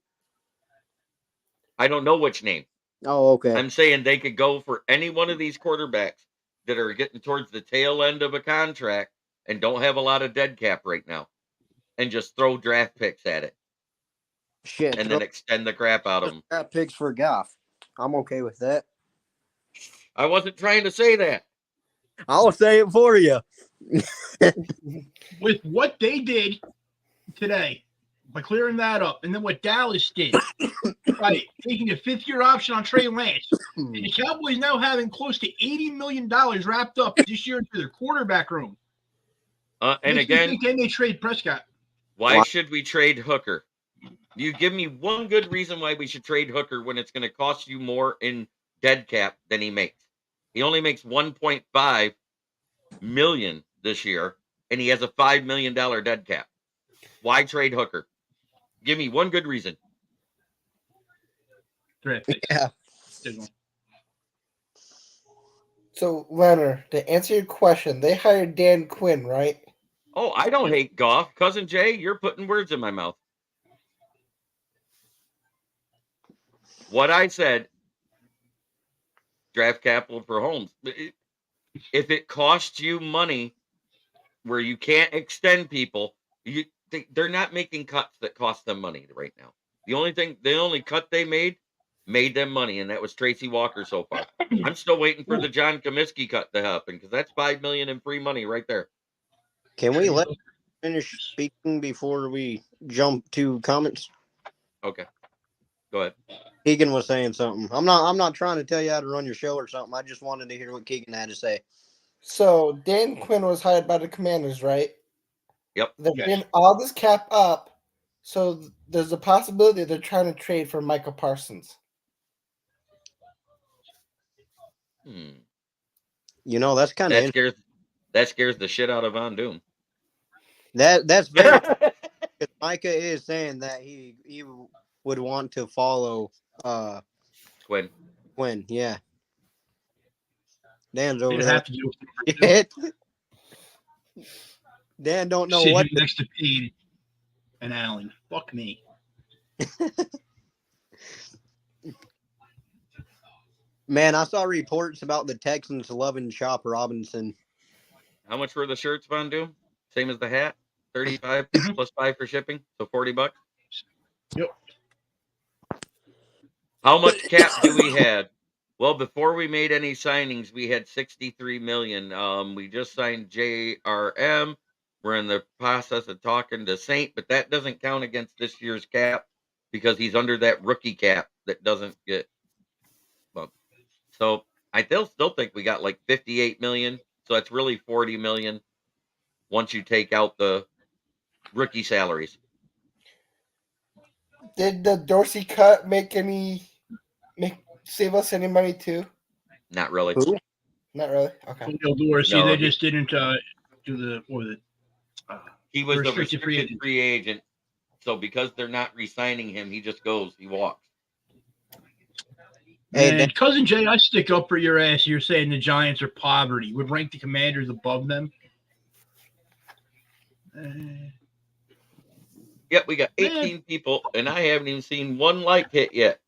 I don't know which name. Oh, okay. I'm saying they could go for any one of these quarterbacks that are getting towards the tail end of a contract and don't have a lot of dead cap right now, and just throw draft picks at it Shit. and then extend the crap out of them. Draft picks for Goff. I'm okay with that. I wasn't trying to say that. I'll say it for you. With what they did today, by clearing that up, and then what Dallas did by taking a fifth-year option on Trey Lance, and the Cowboys now having close to $80 million wrapped up this year into their quarterback room. And Makes me again, think they may trade Prescott. why should we trade Hooker? You give me one good reason why we should trade Hooker when it's going to cost you more in dead cap than he makes. He only makes $1.5 million this year, and he has a $5 million dead cap. Why trade Hooker? Give me one good reason. Draft picks. Yeah. So, Leonard, to answer your question, they hired Dan Quinn, right? Oh, I don't hate Goff. Cousin Jay, you're putting words in my mouth. What I said, draft capital for Holmes. If it costs you money where you can't extend people, they're not making cuts that cost them money right now. The only cut they made them money, and that was Tracy Walker so far. I'm still waiting for the John Comiskey cut to happen because that's $5 million in free money right there. Can we let finish speaking before we jump to comments? Okay, go ahead. Keegan was saying something. I'm not trying to tell you how to run your show or something. I just wanted to hear what Keegan had to say. So Dan Quinn was hired by the Commanders, right? Yep. They're getting all this cap up, so there's a possibility they're trying to trade for Michael Parsons. You know, that's kind of that scares the shit out of Von Doom. That's very Micah is saying that he would want to follow Quinn. Yeah. Dan's over They'd there. have to do it. Dan don't know Sitting what next to Pete and Allen. Fuck me. Man, I saw reports about the Texans loving Chop Robinson. How much were the shirts, Von Doom? Same as the hat? 35 plus 5 for shipping, so $40. Yep. How much cap do we have? Well, before we made any signings, we had $63 million. We just signed JRM. We're in the process of talking to Saint, but that doesn't count against this year's cap because he's under that rookie cap that doesn't get bumped. So I still think we got like 58 million. So that's really 40 million once you take out the rookie salaries. Did the Dorsey cut save us any money too? Not really. Who? Not really. Okay. Dorsey, No, they just didn't do he was the restricted restricted free agent. So because they're not re-signing him, he just goes, he walks. And Cousin Jay, I stick up for your ass. You're saying the Giants are poverty. Would rank the Commanders above them. Yep, we got 18 people, and I haven't even seen one like hit yet.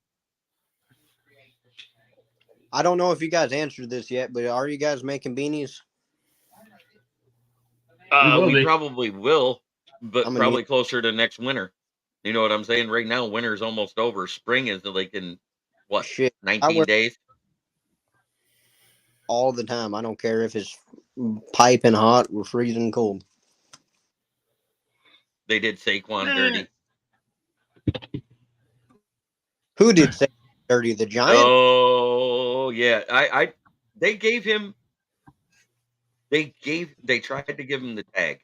I don't know if you guys answered this yet, but are you guys making beanies? We probably will, but I'm probably closer to next winter. You know what I'm saying? Right now, winter's almost over. Spring is like in, 19 days? All the time. I don't care if it's piping hot or freezing cold. They did Saquon dirty. Who did Saquon dirty? The Giants? Oh, yeah. They tried to give him the tag,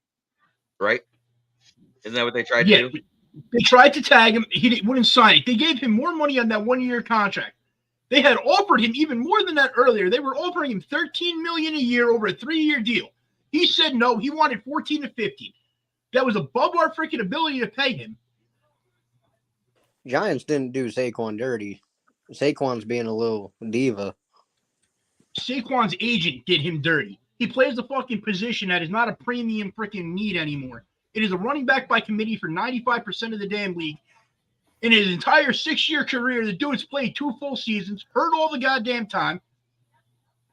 right? Isn't that what they tried to do? They tried to tag him. He wouldn't sign it. They gave him more money on that 1-year contract. They had offered him even more than that earlier. They were offering him $13 million a year over a 3-year deal. He said no. He wanted 14 to 15. That was above our freaking ability to pay him. Giants didn't do Saquon dirty. Saquon's being a little diva. Saquon's agent did him dirty. He plays the fucking position that is not a premium freaking need anymore. It is a running back by committee for 95% of the damn league. In his entire 6-year career, the dude's played 2 full seasons, hurt all the goddamn time.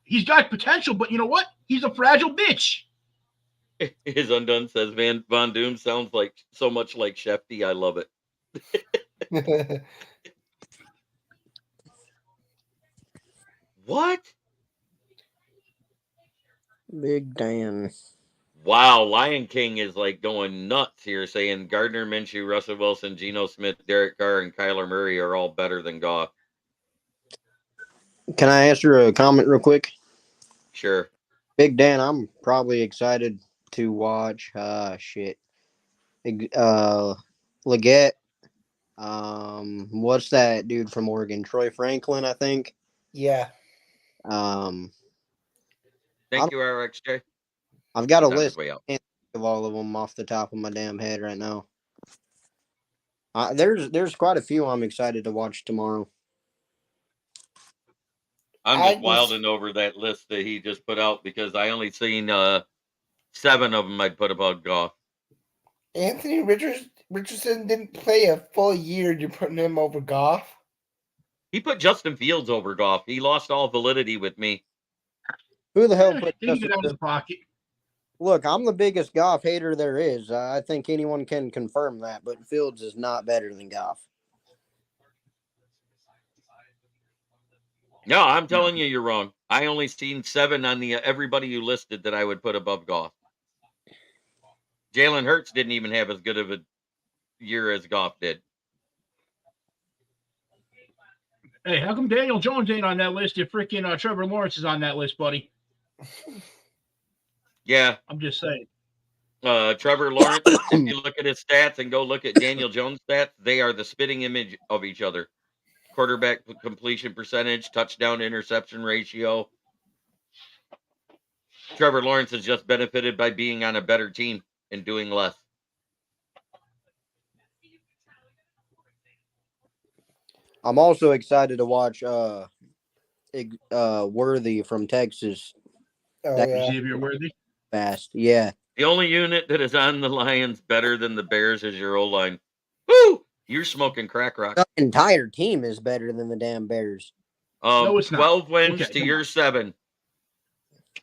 He's got potential, but you know what? He's a fragile bitch. His Undone says Von Doom sounds like so much like Shefty. I love it. What? Big Dan. Wow, Lion King is like going nuts here, saying Gardner Minshew, Russell Wilson, Geno Smith, Derek Carr, and Kyler Murray are all better than Goff. Can I answer a comment real quick? Sure. Big Dan, I'm probably excited to watch Leggett. What's that dude from Oregon? Troy Franklin, I think. Yeah. Thank you, RXJ. I've got a That was list way out. of all of them off the top of my damn head right now. There's quite a few I'm excited to watch tomorrow. I'm just wilding over that list that he just put out because I only seen 7 of them I'd put above Goff. Anthony Richardson didn't play a full year. You're putting him over Goff? He put Justin Fields over Goff. He lost all validity with me. Who the hell put He can Justin get out of the pocket. Look, I'm the biggest Goff hater there is. I think anyone can confirm that, but Fields is not better than Goff. No, I'm telling you, you're wrong. I only seen 7 on the everybody you listed that I would put above Goff. Jalen Hurts didn't even have as good of a year as Goff did. Hey, how come Daniel Jones ain't on that list if freaking Trevor Lawrence is on that list, buddy? Yeah. I'm just saying. Trevor Lawrence, if you look at his stats and go look at Daniel Jones' stats, they are the spitting image of each other. Quarterback completion percentage, touchdown interception ratio. Trevor Lawrence has just benefited by being on a better team and doing less. I'm also excited to watch Worthy from Texas. Xavier Worthy. Fast. Yeah. The only unit that is on the Lions better than the Bears is your O-line. Woo! You're smoking crack rock. The entire team is better than the damn Bears. No, it's not. 12 wins Okay, to your 7.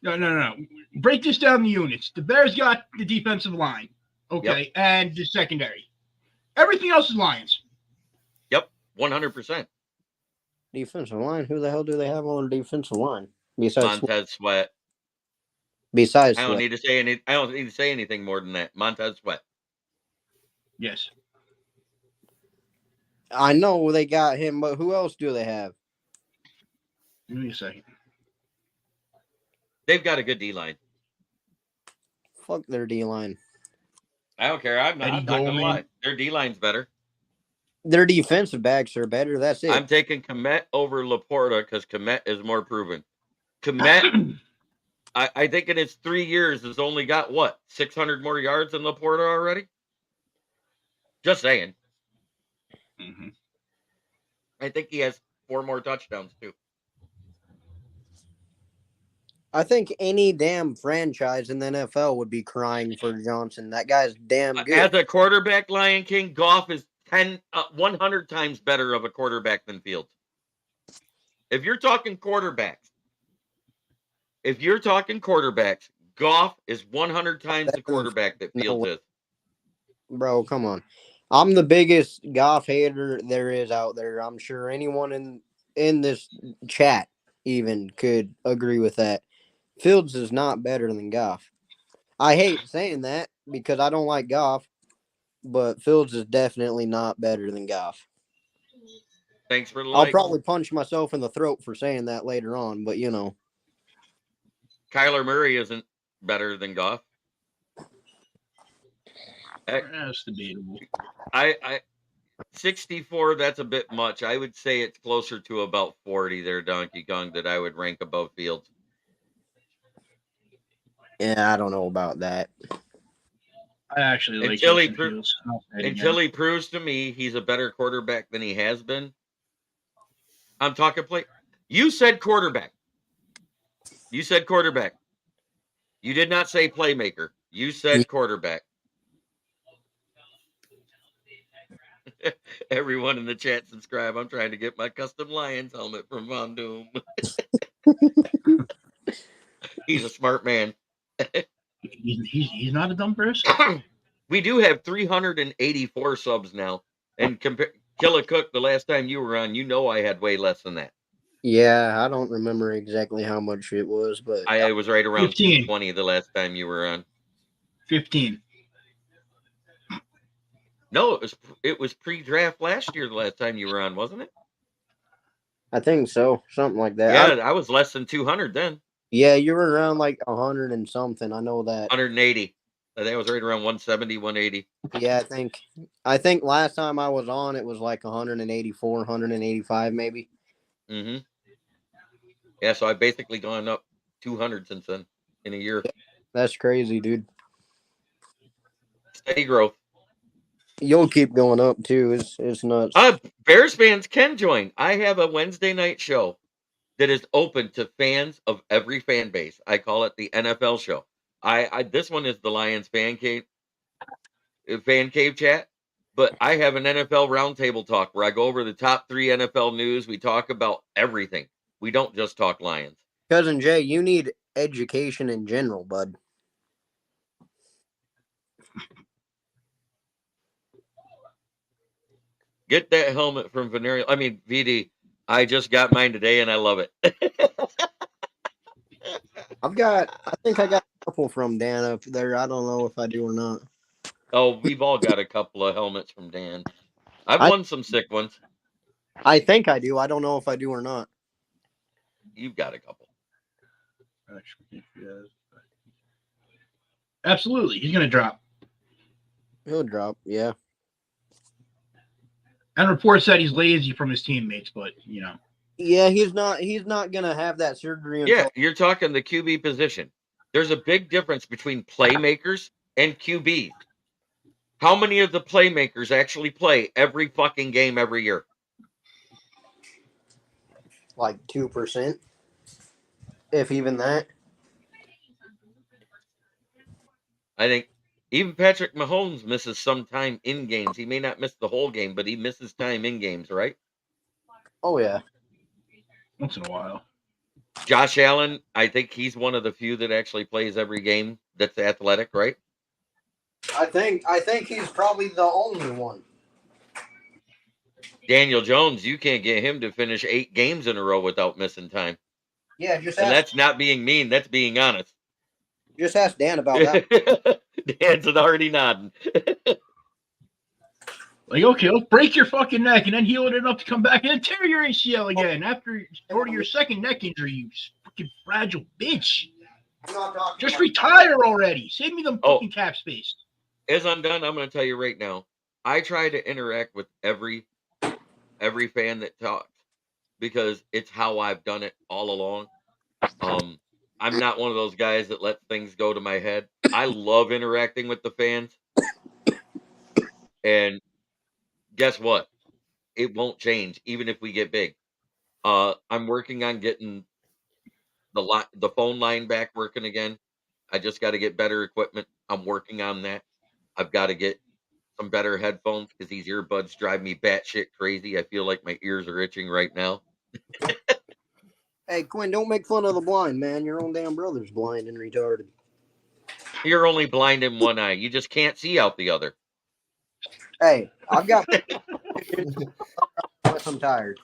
No. Break this down the units. The Bears got the defensive line, okay, and the secondary. Everything else is Lions. Yep, 100%. Defensive line? Who the hell do they have on the defensive line? Besides Montez Sweat. Besides I don't Sweat. need to say any. I don't need to say anything more than that. Montez Sweat. Yes. I know they got him, but who else do they have? Give me a second. They've got a good D-line. Fuck their D-line. I don't care. I'm not going to lie. Their D-line's better. Their defensive backs are better. That's it. I'm taking Komet over Laporta because Komet is more proven. Komet, I think in his 3 years has only got, 600 more yards than Laporta already? Just saying. Mm-hmm. I think he has 4 more touchdowns, too. I think any damn franchise in the NFL would be crying for Johnson. That guy's damn good. As a quarterback, Lion King, Goff is 100 times better of a quarterback than Fields. If you're talking quarterbacks, Goff is 100 times the quarterback that Fields is. Bro, come on. I'm the biggest Goff hater there is out there. I'm sure anyone in this chat even could agree with that. Fields is not better than Goff. I hate saying that because I don't like Goff, but Fields is definitely not better than Goff. Thanks for the I'll probably punch myself in the throat for saying that later on, but you know. Kyler Murray isn't better than Goff. That's debatable. I 64, that's a bit much. I would say it's closer to about 40 there, Donkey Kong, that I would rank above Fields. Yeah, I don't know about that. I actually like until Fields. He proves to me he's a better quarterback than he has been. I'm talking play. You said quarterback. You said quarterback. You did not say playmaker. You said quarterback. Everyone in the chat subscribe. I'm trying to get my custom Lions helmet from Von Doom. He's a smart man. He's not a dumb person. We do have 384 subs now. And Killa Cook, the last time you were on, you know I had way less than that. Yeah, I don't remember exactly how much it was, but I was right around 15. 220 the last time you were on. 15. No, it was pre-draft last year the last time you were on, wasn't it? I think so, something like that. Yeah, I was less than 200 then. Yeah, you were around like 100 and something. I know that. 180. I think I was right around 170, 180. Yeah, I think last time I was on, it was like 184, 185 maybe. Mm-hmm. Yeah, so I've basically gone up 200 since then in a year. That's crazy, dude. Steady growth. You'll keep going up too. It's nuts. Bears fans can join. I have a Wednesday night show that is open to fans of every fan base. I call it the NFL show. This one is the Lions fan cave chat, but I have an NFL roundtable talk where I go over the top 3 NFL news. We talk about everything. We don't just talk Lions. Cousin Jay, you need education in general, bud. Get that helmet from Venereal. I mean, VD. I just got mine today and I love it. I think I got a couple from Dan up there. I don't know if I do or not. Oh, we've all got a couple of helmets from Dan. I've won some sick ones. I think I do. I don't know if I do or not. You've got a couple. Absolutely. He's going to drop. He'll drop, yeah. And reports said he's lazy from his teammates, but, you know. Yeah, he's not going to have that surgery. Yeah, you're talking the QB position. There's a big difference between playmakers and QBs. How many of the playmakers actually play every fucking game every year? Like 2%, if even that. I think even Patrick Mahomes misses some time in games. He may not miss the whole game, but he misses time in games, right? Oh, yeah. Once in a while. Josh Allen, I think he's one of the few that actually plays every game that's athletic, right? I think he's probably the only one. Daniel Jones, you can't get him to finish 8 games in a row without missing time. Yeah, That's not being mean. That's being honest. Just ask Dan about that. Dan's already nodding. Like, okay, let's break your fucking neck and then heal it enough to come back and then tear your ACL again after your second neck injury, you fucking fragile bitch. Just retire already. Save me the fucking cap space. As I'm done, I'm going to tell you right now, I try to interact with every fan that talks because it's how I've done it all along. I'm not one of those guys that lets things go to my head. I love interacting with the fans. And guess what? It won't change, even if we get big. I'm working on getting the phone line back working again. I just got to get better equipment. I'm working on that. I've got to get some better headphones because these earbuds drive me batshit crazy. I feel like my ears are itching right now. Hey, Quinn, don't make fun of the blind, man. Your own damn brother's blind and retarded. You're only blind in one eye. You just can't see out the other. Hey, I've got... I'm tired.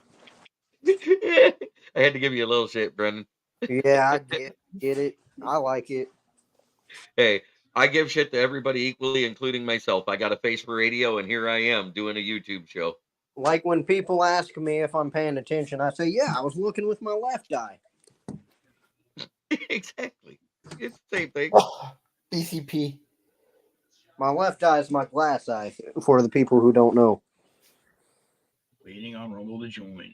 I had to give you a little shit, Brendan. Yeah, I get it. I like it. Hey, I give shit to everybody equally, including myself. I got a face for radio, and here I am doing a YouTube show. Like when people ask me if I'm paying attention, I say, yeah, I was looking with my left eye. Exactly. It's the same thing. Oh, BCP. My left eye is my glass eye, for the people who don't know. Waiting on Rumble to join.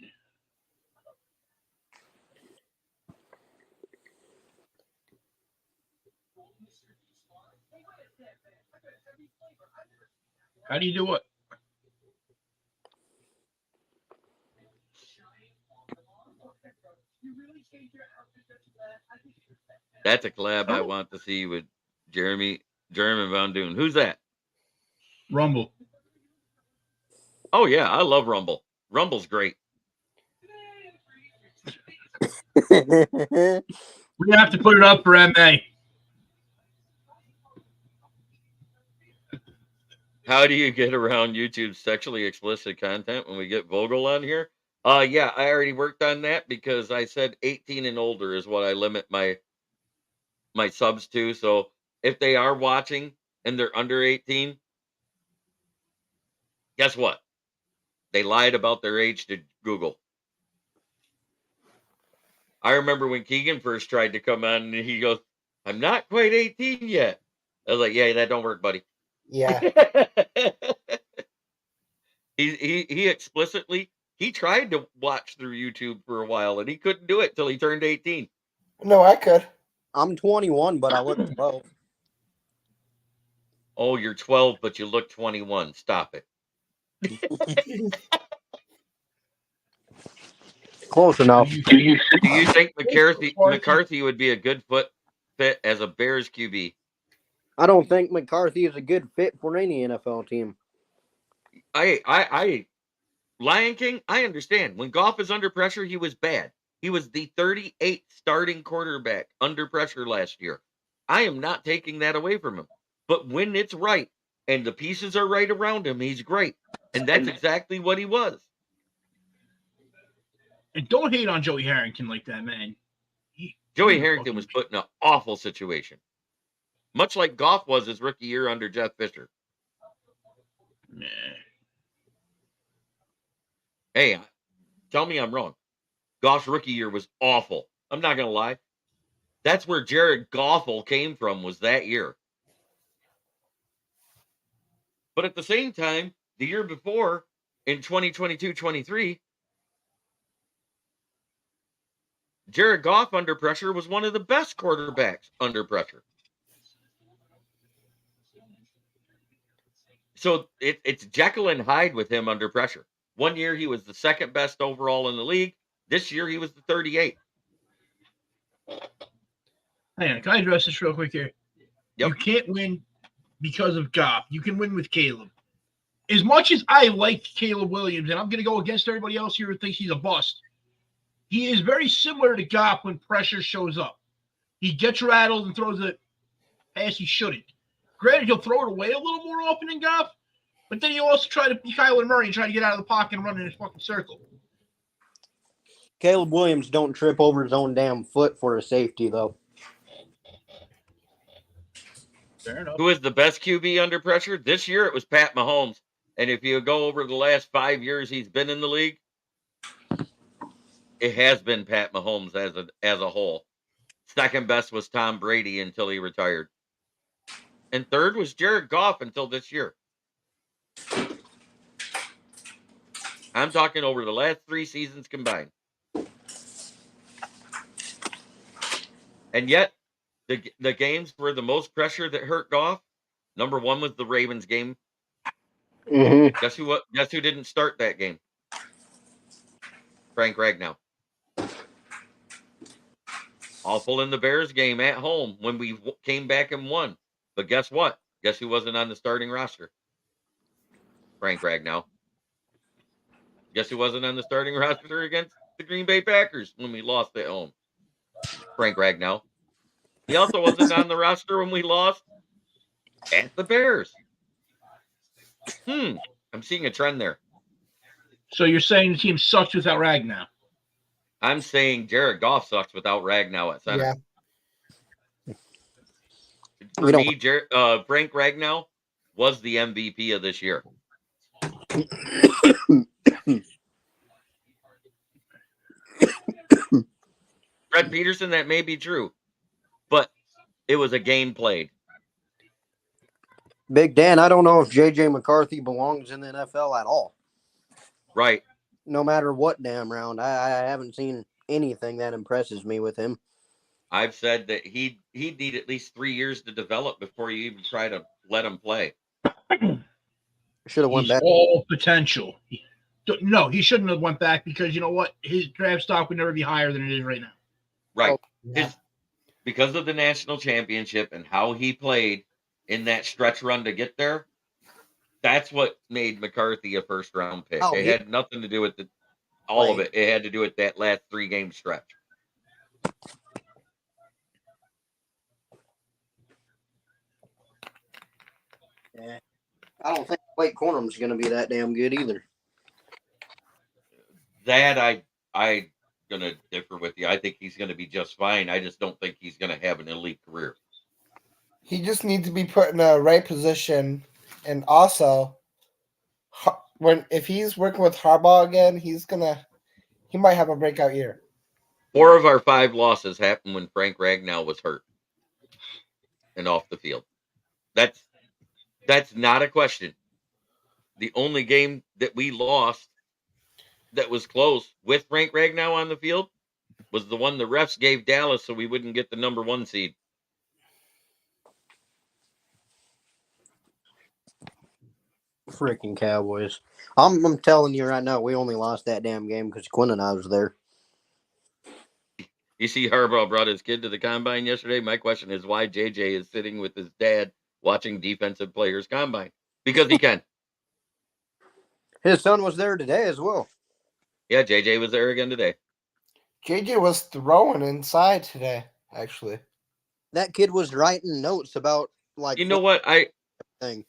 How do you do what? That's a collab I Oh. want to see with Jeremy Van Doon. Who's that? Rumble. Oh yeah, I love Rumble. Rumble's great. We have to put it up for MA. How do you get around YouTube's sexually explicit content when we get Vogel on here? Yeah, I already worked on that because I said 18 and older is what I limit my subs to. So if they are watching and they're under 18, guess what? They lied about their age to Google. I remember when Keegan first tried to come on and he goes, "I'm not quite 18 yet." I was like, "Yeah, that don't work, buddy." Yeah. he explicitly he tried to watch through YouTube for a while and he couldn't do it till he turned 18. No, I could. I'm 21, but I look 12. Oh, you're 12, but you look 21. Stop it. Close enough. Do you think McCarthy would be a good fit as a Bears QB? I don't think McCarthy is a good fit for any NFL team. I Lion King, I understand. When Goff is under pressure, he was bad. He was the 38th starting quarterback under pressure last year. I am not taking that away from him. But when it's right and the pieces are right around him, he's great. And that's exactly what he was. And don't hate on Joey Harrington like that, man. Joey Harrington was put in an awful situation. Much like Goff was his rookie year under Jeff Fisher. Nah. Hey, tell me I'm wrong. Goff's rookie year was awful. I'm not going to lie. That's where Jared Goffel came from, was that year. But at the same time, the year before, in 2022-23, Jared Goff under pressure was one of the best quarterbacks under pressure. So it's Jekyll and Hyde with him under pressure. One year he was the second best overall in the league. This year he was the 38th. Hang on, can I address this real quick here? Yep. You can't win because of Goff. You can win with Caleb. As much as I like Caleb Williams, and I'm going to go against everybody else here who thinks he's a bust, he is very similar to Goff when pressure shows up. He gets rattled and throws a pass he shouldn't. Granted, he'll throw it away a little more often than Goff, but then he'll also try to be Kyler Murray and try to get out of the pocket and run in his fucking circle. Caleb Williams don't trip over his own damn foot for a safety, though. Fair enough. Who is the best QB under pressure? This year it was Pat Mahomes. And if you go over the last 5 years he's been in the league, it has been Pat Mahomes as a whole. Second best was Tom Brady until he retired. And third was Jared Goff until this year. I'm talking over the last 3 seasons combined. And yet, the games where the most pressure that hurt Goff, number one was the Ravens game. Mm-hmm. Guess who didn't start that game? Frank Ragnow. Awful in the Bears game at home when we came back and won. But guess what? Guess who wasn't on the starting roster? Frank Ragnow. Guess who wasn't on the starting roster against the Green Bay Packers when we lost at home? Frank Ragnow. He also wasn't on the roster when we lost at the Bears. I'm seeing a trend there. So you're saying the team sucks without Ragnow? I'm saying Jared Goff sucks without Ragnow at center. Yeah. For me, Frank Ragnow was the MVP of this year. Fred Peterson, that may be true, but it was a game played. Big Dan, I don't know if J.J. McCarthy belongs in the NFL at all. Right. No matter what damn round. I haven't seen anything that impresses me with him. I've said that he'd need at least 3 years to develop before you even try to let him play. Should have went He's back. all potential. No, he shouldn't have went back because you know what? His draft stock would never be higher than it is right now. Right. Yeah. Because of the national championship and how he played in that stretch run to get there, that's what made McCarthy a first round pick. Oh, It he had nothing to do with all of played. it. It had to do with that last 3-game stretch. Yeah. I don't think Blake Cornum's going to be that damn good either. That I gonna differ with you. I think he's gonna be just fine. I just don't think he's gonna have an elite career. He just needs to be put in the right position, and also, if he's working with Harbaugh again, he might have a breakout year. 4 of our 5 losses happened when Frank Ragnow was hurt and off the field. That's not a question. The only game that we lost that was close with Frank Ragnow on the field was the one the refs gave Dallas so we wouldn't get the number 1 seed. Freaking Cowboys. I'm telling you right now, we only lost that damn game because Quinn and I was there. You see Harbaugh brought his kid to the combine yesterday. My question is why JJ is sitting with his dad watching defensive players combine. Because he can. His son was there today as well. Yeah, JJ was there again today. JJ was throwing inside today, actually. That kid was writing notes about You know what? thing.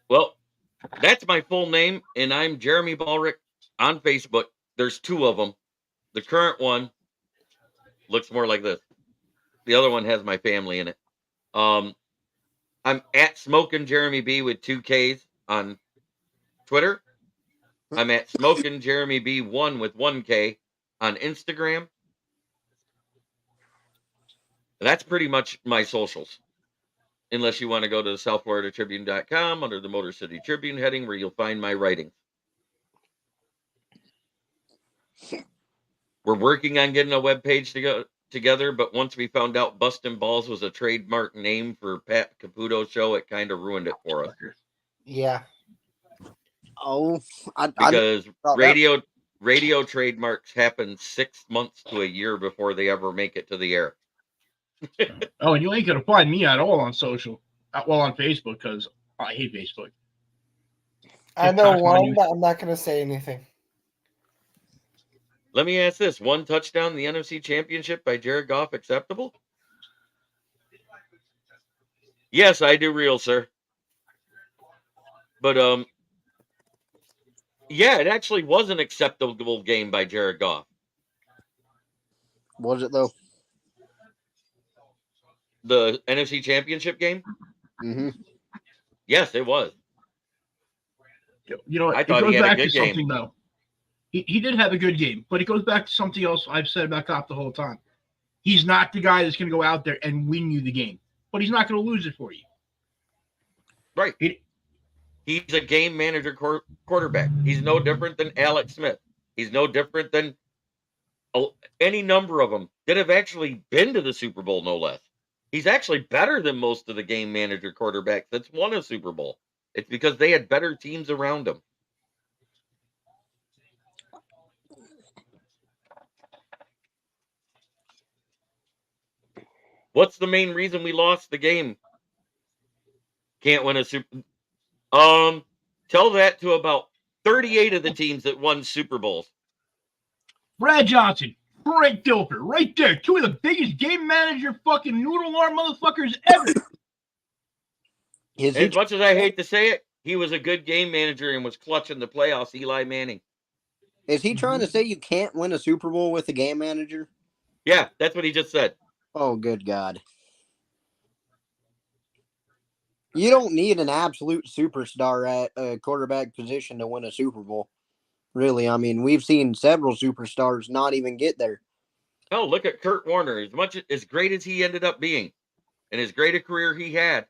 Well, that's my full name, and I'm Jeremy Ballrick on Facebook. There's 2 of them. The current one looks more like this. The other one has my family in it. I'm at Smokin' Jeremy B with 2 Ks on Twitter. I'm at Smokin' Jeremy B1 with 1 K on Instagram. That's pretty much my socials. Unless you want to go to the SouthFloridaTribune.com under the Motor City Tribune heading where you'll find my writings. We're working on getting a webpage together, but once we found out Bustin' Balls was a trademark name for Pat Caputo's show, it kind of ruined it for us. Yeah. Oh, Because radio trademarks happen 6 months to a year before they ever make it to the air. Oh, and you ain't gonna find me at all on social. Well, on Facebook, because I hate Facebook. I know TikTok's my one, new- but I'm not going to say anything. Let me ask this: 1 touchdown in the NFC Championship by Jared Goff acceptable? Yes, I do real, sir. But yeah, it actually was an acceptable game by Jared Goff. Was it though? The NFC Championship game? Mm-hmm. Yes, it was. You know, I it thought he goes had a back good to game. something though. He did have a good game, but it goes back to something else I've said about Goff the whole time. He's not the guy that's going to go out there and win you the game, but he's not going to lose it for you. Right. He's a game manager quarterback. He's no different than Alex Smith. He's no different than any number of them that have actually been to the Super Bowl, no less. He's actually better than most of the game manager quarterbacks that's won a Super Bowl. It's because they had better teams around him. What's the main reason we lost the game? Can't win a Super. Tell that to about 38 of the teams that won Super Bowls. Brad Johnson, Frank Dilfer, right there. 2 of the biggest game manager fucking noodle arm motherfuckers ever. As much as I hate to say it, he was a good game manager and was clutch in the playoffs, Eli Manning. Is he trying to say you can't win a Super Bowl with a game manager? Yeah, that's what he just said. Oh, good God. You don't need an absolute superstar at a quarterback position to win a Super Bowl. Really, I mean, we've seen several superstars not even get there. Oh, look at Kurt Warner. As great as he ended up being and as great a career he had,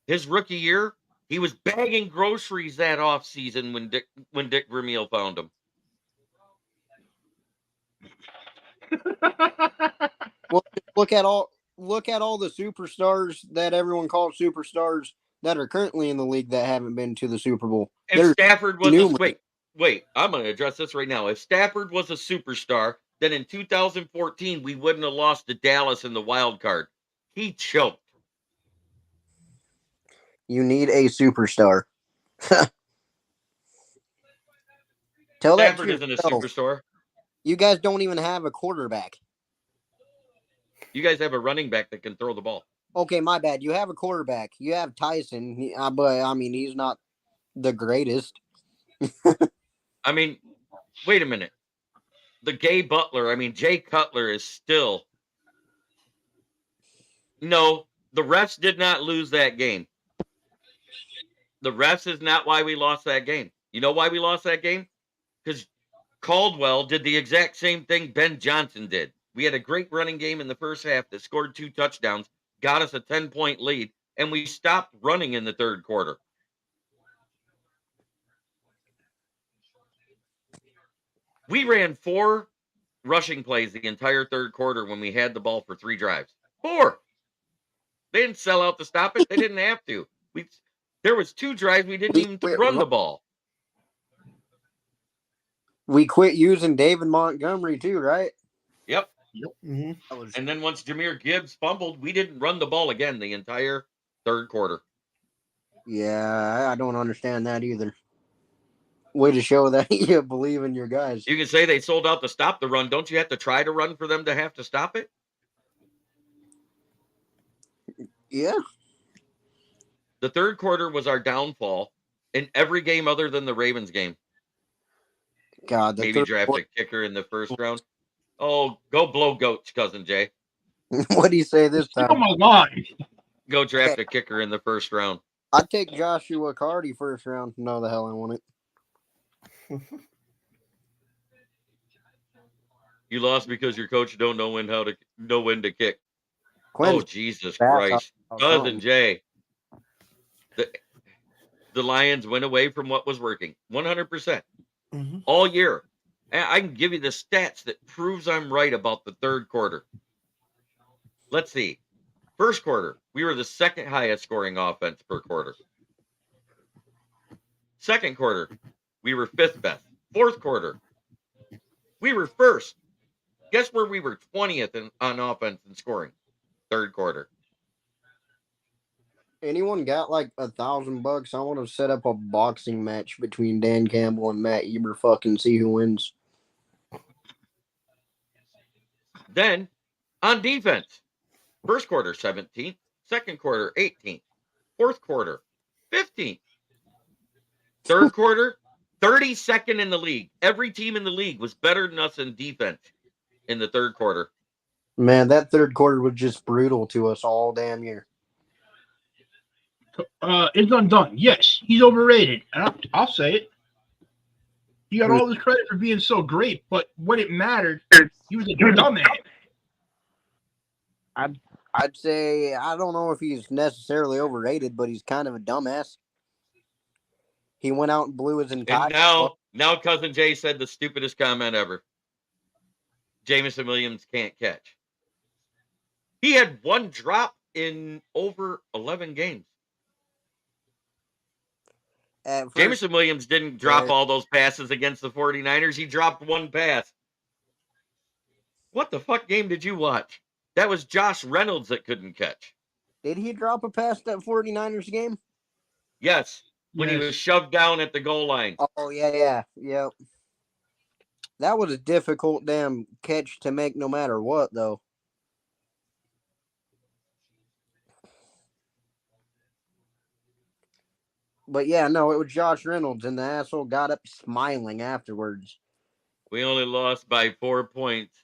his rookie year, he was bagging groceries that offseason when Dick Vermeil found him. Well, look at all the superstars that everyone calls superstars that are currently in the league that haven't been to the Super Bowl. If Stafford was wait, I'm going to address this right now. If Stafford was a superstar, that in 2014 we wouldn't have lost to Dallas in the wild card. He choked. You need a superstar. Tell that to Stafford isn't a yourself. superstar. You guys don't even have a quarterback. You guys have a running back that can throw the ball. Okay, my bad. You have a quarterback. You have Tyson, but I mean, he's not the greatest. I mean, wait a minute. The Gay Butler, I mean, Jay Cutler is still. No, the refs did not lose that game. The refs is not why we lost that game. You know why we lost that game? Because Caldwell did the exact same thing Ben Johnson did. We had a great running game in the first half that scored 2 touchdowns, got us a 10-point lead, and we stopped running in the third quarter. We ran 4 rushing plays the entire third quarter when we had the ball for 3 drives. 4. They didn't sell out to stop it. They didn't have to. There was 2 drives we didn't even run the ball. We quit using David Montgomery too, right? Yep. Mm-hmm. And then once Jahmyr Gibbs fumbled, we didn't run the ball again the entire third quarter. Yeah, I don't understand that either. Way to show that you believe in your guys. You can say they sold out to stop the run. Don't you have to try to run for them to have to stop it? Yeah. The third quarter was our downfall in every game other than the Ravens game. God, maybe draft a kicker in the first round. Oh, go blow goats, cousin Jay. What do you say this time? Oh my God. Go draft a kicker in the first round. I'd take Joshua Cardi first round. No, the hell I want it. You lost because your coach don't know when to kick. Quinn's oh, Jesus Christ. Cousin Jay. The Lions went away from what was working. 100%. Mm-hmm. All year. And I can give you the stats that proves I'm right about the third quarter. Let's see. First quarter, we were the second highest scoring offense per quarter. Second quarter, we were 5th best. Fourth quarter, we were first. Guess where we were 20th on offense and scoring? Third quarter. Anyone got like $1,000? I want to set up a boxing match between Dan Campbell and Matt Eber. Fucking see who wins. Then on defense, first quarter 17th, second quarter 18th, fourth quarter 15th, third quarter 32nd in the league. Every team in the league was better than us in defense in the third quarter. Man, that third quarter was just brutal to us all damn year. It's undone. Yes, he's overrated. I'll say it. He got all this credit for being so great, but when it mattered, he was a dumbass. I'd say I don't know if he's necessarily overrated, but he's kind of a dumbass. He went out and blew his entire. And now cousin Jay said the stupidest comment ever. Jameson Williams can't catch. He had 1 drop in over 11 games. Jameson Williams didn't drop all those passes against the 49ers. He dropped 1 pass. What the fuck game did you watch? That was Josh Reynolds that couldn't catch. Did he drop a pass that 49ers game? Yes, when he was shoved down at the goal line. Oh, yeah. That was a difficult damn catch to make no matter what, though. But yeah, no, it was Josh Reynolds, and the asshole got up smiling afterwards. We only lost by 4 points.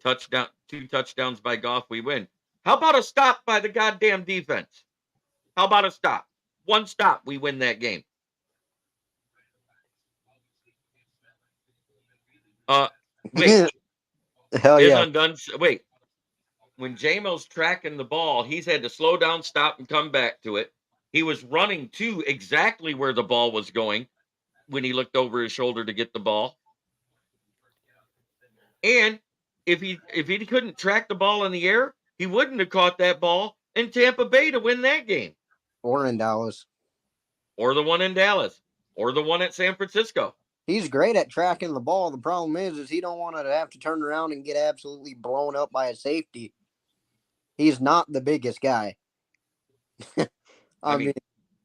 2 touchdowns by Goff, we win. How about a stop by the goddamn defense? How about a stop? 1 stop, we win that game. Wait. Hell yeah. Undone. Wait. When Jamo's tracking the ball, he's had to slow down, stop, and come back to it. He was running to exactly where the ball was going when he looked over his shoulder to get the ball. And if he couldn't track the ball in the air, he wouldn't have caught that ball in Tampa Bay to win that game. Or in Dallas. Or the one in Dallas. Or the one at San Francisco. He's great at tracking the ball. The problem is he don't want to have to turn around and get absolutely blown up by a safety. He's not the biggest guy. I mean,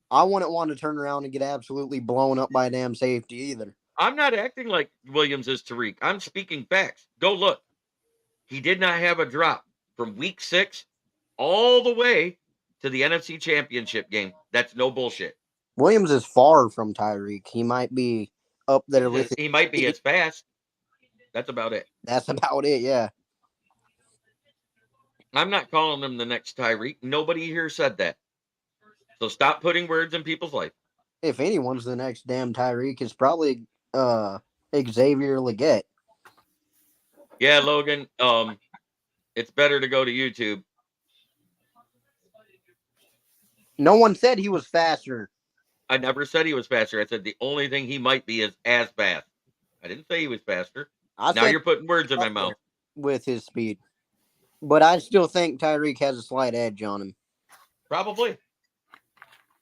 I wouldn't want to turn around and get absolutely blown up by a damn safety either. I'm not acting like Williams is Tariq. I'm speaking facts. Go look. He did not have a drop from week 6 all the way to the NFC Championship game. That's no bullshit. Williams is far from Tyreek. He might be up there with He might be as fast. That's about it. That's about it, yeah. I'm not calling him the next Tyreek. Nobody here said that. So stop putting words in people's life. If anyone's the next damn Tyreek, it's probably Xavier Legette. Yeah, Logan. It's better to go to YouTube. No one said he was faster. I never said he was faster. I said the only thing he might be is as fast. I didn't say he was faster. Now you're putting words in my mouth. With his speed. But I still think Tyreek has a slight edge on him. Probably.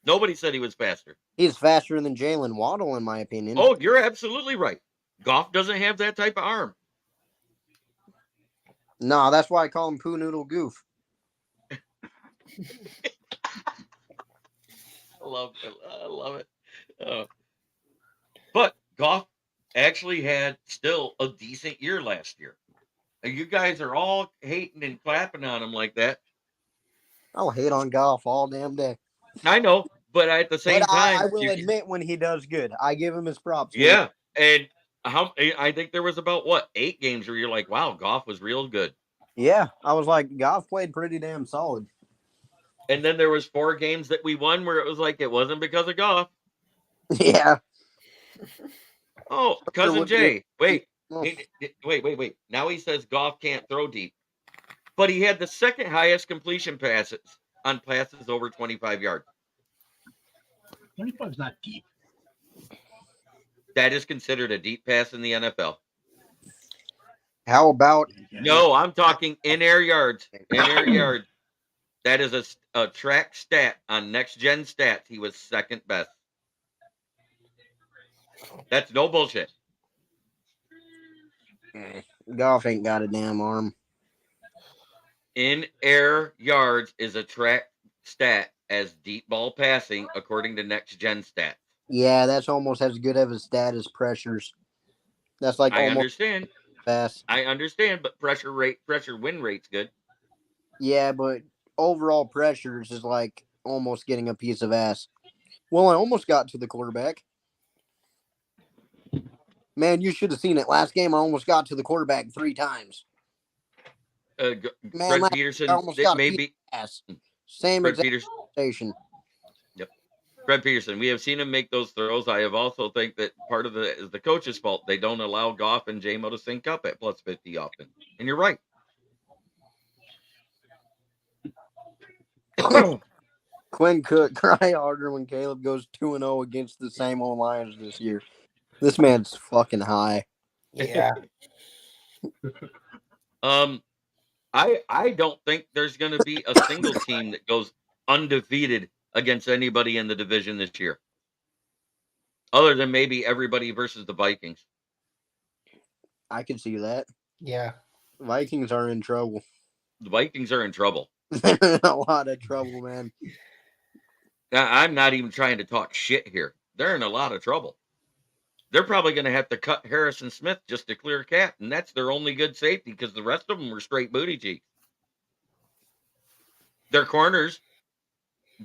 Nobody said he was faster. He's faster than Jalen Waddle, in my opinion. Oh, you're absolutely right. Goff doesn't have that type of arm. No, that's why I call him Poo Noodle Goof. I love it. But Goff actually had still a decent year last year. And you guys are all hating and clapping on him like that. I'll hate on Goff all damn day. I know, but at the same time, I will admit when he does good. I give him his props. Yeah, and I think there was about 8 games where you're like, wow, Goff was real good. Yeah, I was like, Goff played pretty damn solid. And then there was 4 games that we won where it was like it wasn't because of Goff. Yeah. Oh, cousin Jay, wait. Now he says Goff can't throw deep, but he had the second highest completion passes on passes over 25 yards. 25 is not deep. That is considered a deep pass in the NFL. How about? No, I'm talking in-air yards. In-air yards. That is a track stat on Next Gen Stats. He was second best. That's no bullshit. Goff ain't got a damn arm. In-air yards is a track stat as deep ball passing, according to Next Gen Stats. Yeah, that's almost as good of a stat as pressures. That's like I almost understand. fast. I understand, but pressure win rate's good. Yeah, but overall pressures is like almost getting a piece of ass. Well, I almost got to the quarterback. Man, you should have seen it. Last game, I almost got to the quarterback 3 times. Fred Peterson, maybe. Same Fred exact station. Yep. Fred Peterson, we have seen him make those throws. I have also think that part of it is the coach's fault. They don't allow Goff and J-Mo to sync up at plus 50 often. And you're right. Quinn Cook cry harder when Caleb goes 2-0 against the same old Lions this year. This man's fucking high. Yeah. I don't think there's going to be a single team that goes undefeated against anybody in the division this year, other than maybe everybody versus the Vikings. I can see that. Yeah. Vikings are in trouble. The Vikings are in trouble. They're in a lot of trouble, man. Now, I'm not even trying to talk shit here. They're in a lot of trouble. They're probably going to have to cut Harrison Smith just to clear cap, and that's their only good safety because the rest of them were straight booty cheeks. Their corners,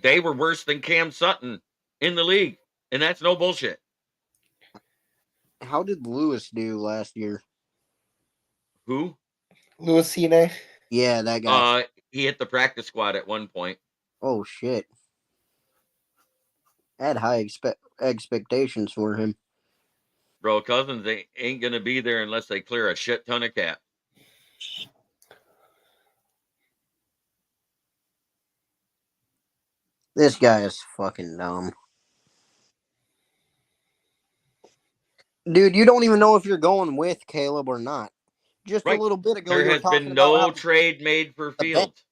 they were worse than Cam Sutton in the league, and that's no bullshit. How did Lewis do last year? Who? Louis Cine. Yeah, that guy. He hit the practice squad at one point. Oh, shit. I had high expectations for him. Bro, Cousins ain't going to be there unless they clear a shit ton of cap. This guy is fucking dumb. Dude, you don't even know if you're going with Caleb or not. Just Right. a little bit ago, There you were has talking been about no how- trade made for Fields.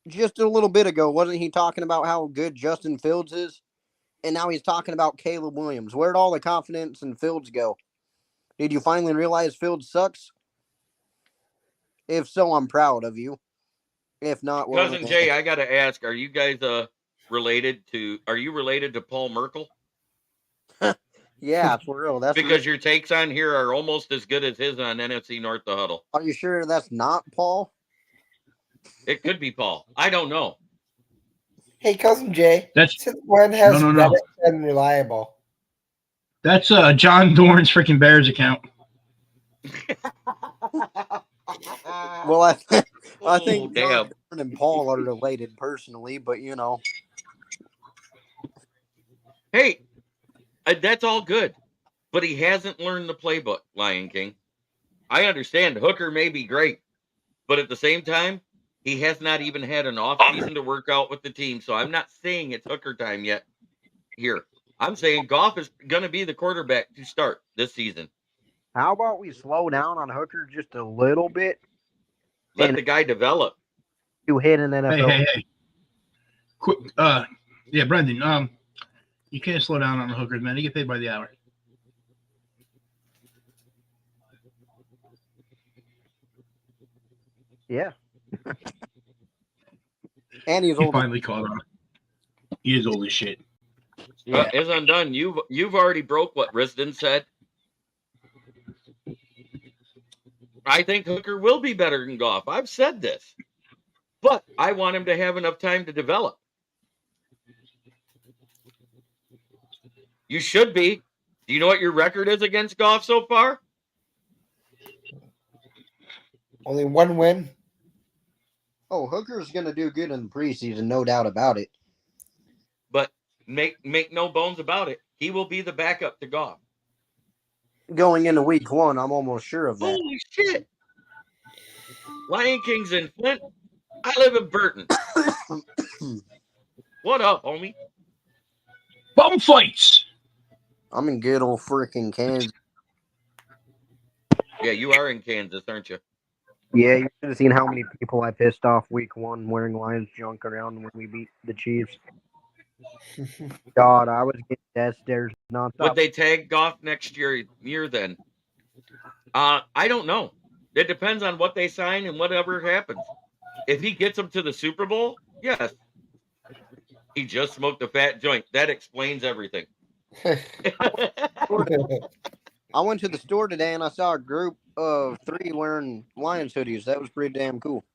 Just a little bit ago, wasn't he talking about how good Justin Fields is? And now he's talking about Caleb Williams. Where'd all the confidence in Fields go? Did you finally realize Fields sucks? If so, I'm proud of you. If not, well, Cousin Jay, I got to ask, are you guys related to Paul Merkel? yeah, for real. That's Because your takes on here are almost as good as his on NFC North the Huddle. Are you sure that's not Paul? It could be Paul. I don't know. Hey, Cousin Jay. That's since when has no. Reddit been reliable? That's John Dorn's freaking Bears account. Well, I think damn. John Dorn and Paul are related personally, but you know. Hey, that's all good, but he hasn't learned the playbook, Lion King. I understand Hooker may be great, but at the same time, he has not even had an off season to work out with the team. So I'm not saying it's Hooker time yet here. I'm saying Goff is going to be the quarterback to start this season. How about we slow down on Hooker just a little bit? Let the guy develop. To hit an NFL. Hey. Quick, yeah, Brendan, you can't slow down on the Hookers, man. They get paid by the hour. Yeah. And he's He old. finally caught on. He is old as shit. Yeah. As I'm done, you've already broke what Risden said. I think Hooker will be better than Goff. I've said this. But I want him to have enough time to develop. You should be. Do you know what your record is against Goff so far? Only one win. Oh, Hooker's going to do good in the preseason, no doubt about it. But make no bones about it. He will be the backup to Goff. Going into week 1, I'm almost sure of that. Holy shit. Lion King's in Flint. I live in Burton. What up, homie? Bum fights. I'm in good old freaking Kansas. Yeah, you are in Kansas, aren't you? Yeah, you should have seen how many people I pissed off week 1 wearing Lions junk around when we beat the Chiefs. God, I was getting death stares nonstop. Would they tag Goff next year then? I don't know. It depends on what they sign and whatever happens. If he gets them to the Super Bowl, yes. He just smoked a fat joint. That explains everything. I went to the store today and I saw a group of 3 wearing Lions hoodies. That was pretty damn cool.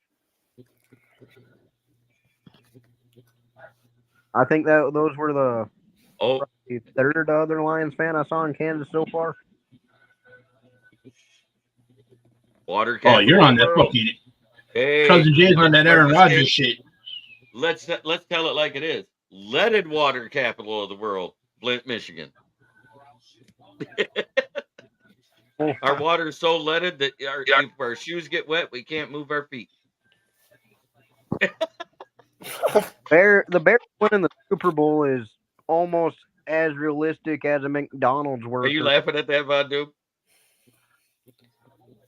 I think that those were the third other Lions fan I saw in Kansas so far. Water. Oh, you're on that fucking. Hey, Cousin Jay's on that Aaron Rodgers shit. Let's tell it like it is. Leaded water capital of the world, Flint, Michigan. Our water is so leaded that if our shoes get wet, we can't move our feet. The Bears winning the Super Bowl is almost as realistic as a McDonald's worker. Are you laughing at that, Von Duke?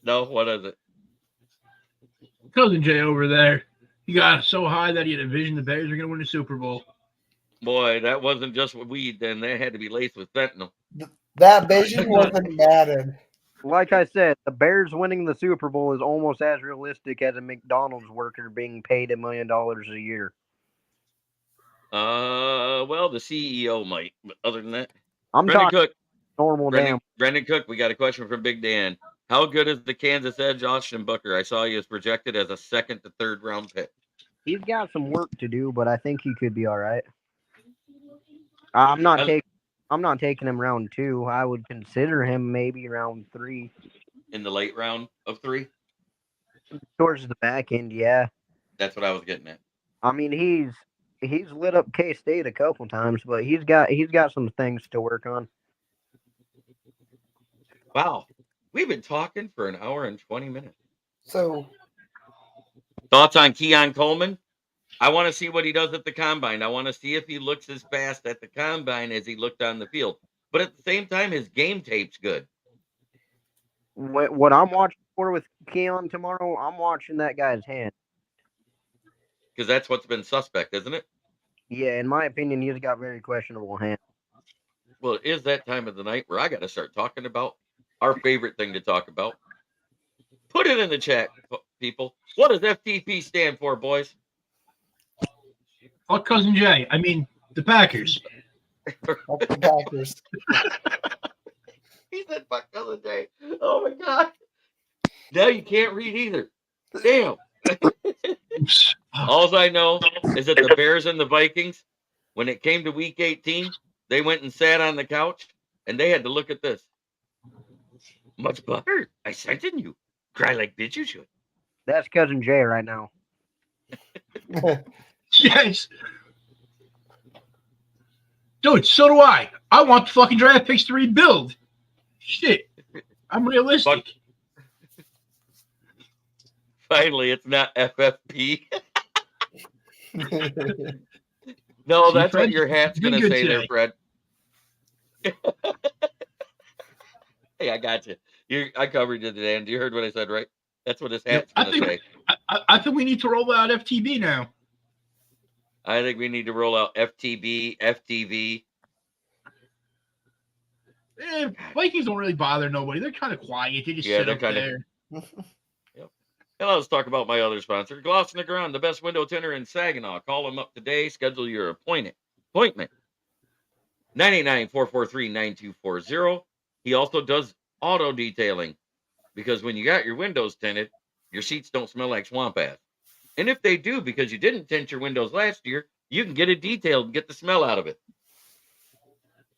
No, what is it? Cousin Jay over there, he got so high that he had a vision the Bears are going to win the Super Bowl. Boy, that wasn't just weed. Then that had to be laced with fentanyl. That vision wasn't mattered. Like I said, the Bears winning the Super Bowl is almost as realistic as a McDonald's worker being paid $1 million a year. Well, the CEO might, but other than that, I'm Brendan talking Cook. normal damn. Brendan Cook, we got a question from Big Dan. How good is the Kansas edge, Austin Booker? I saw he is projected as a 2nd to 3rd round pick. He's got some work to do, but I think he could be all right. I'm not taking him round 2. I would consider him maybe round 3. In the late round of 3? Towards the back end, yeah. That's what I was getting at. I mean, he's lit up K-State a couple times, but he's got some things to work on. Wow. We've been talking for an hour and 20 minutes. So, thoughts on Keon Coleman? I want to see what he does at the combine. I want to see if he looks as fast at the combine as he looked on the field. But at the same time, his game tape's good. What I'm watching for with Keon tomorrow, I'm watching that guy's hand. Because that's what's been suspect, isn't it? Yeah, in my opinion, he's got very questionable hands. Well, it is that time of the night where I got to start talking about our favorite thing to talk about. Put it in the chat, people. What does FTP stand for, boys? Fuck Cousin Jay. I mean, the Packers. Fuck the Packers. He said, fuck Cousin Jay. Oh, my God. Now you can't read either. Damn. All I know is that the Bears and the Vikings, when it came to week 18, they went and sat on the couch, and they had to look at this. Much butter I sent in you. Cry like bitch you should. That's Cousin Jay right now. Yes. Dude, so do I. I want the fucking draft picks to rebuild. Shit. I'm realistic. Finally, it's not FFP. No, See, that's Fred, what your hat's you're going to good say today. there, Fred. Hey, I got you. I covered you today, and you heard what I said, right? That's what his hat's going to say. I think we need to roll out FTB now. I think we need to roll out FTB, FTV. Vikings don't really bother nobody. They're kind of quiet. They just sit up there. Yep. And let's talk about my other sponsor, Gloss and Ground, the best window tinter in Saginaw. Call them up today. Schedule your appointment. 989-443-9240. He also does auto detailing because when you got your windows tinted, your seats don't smell like swamp ass. And if they do because you didn't tint your windows last year, you can get it detailed and get the smell out of it.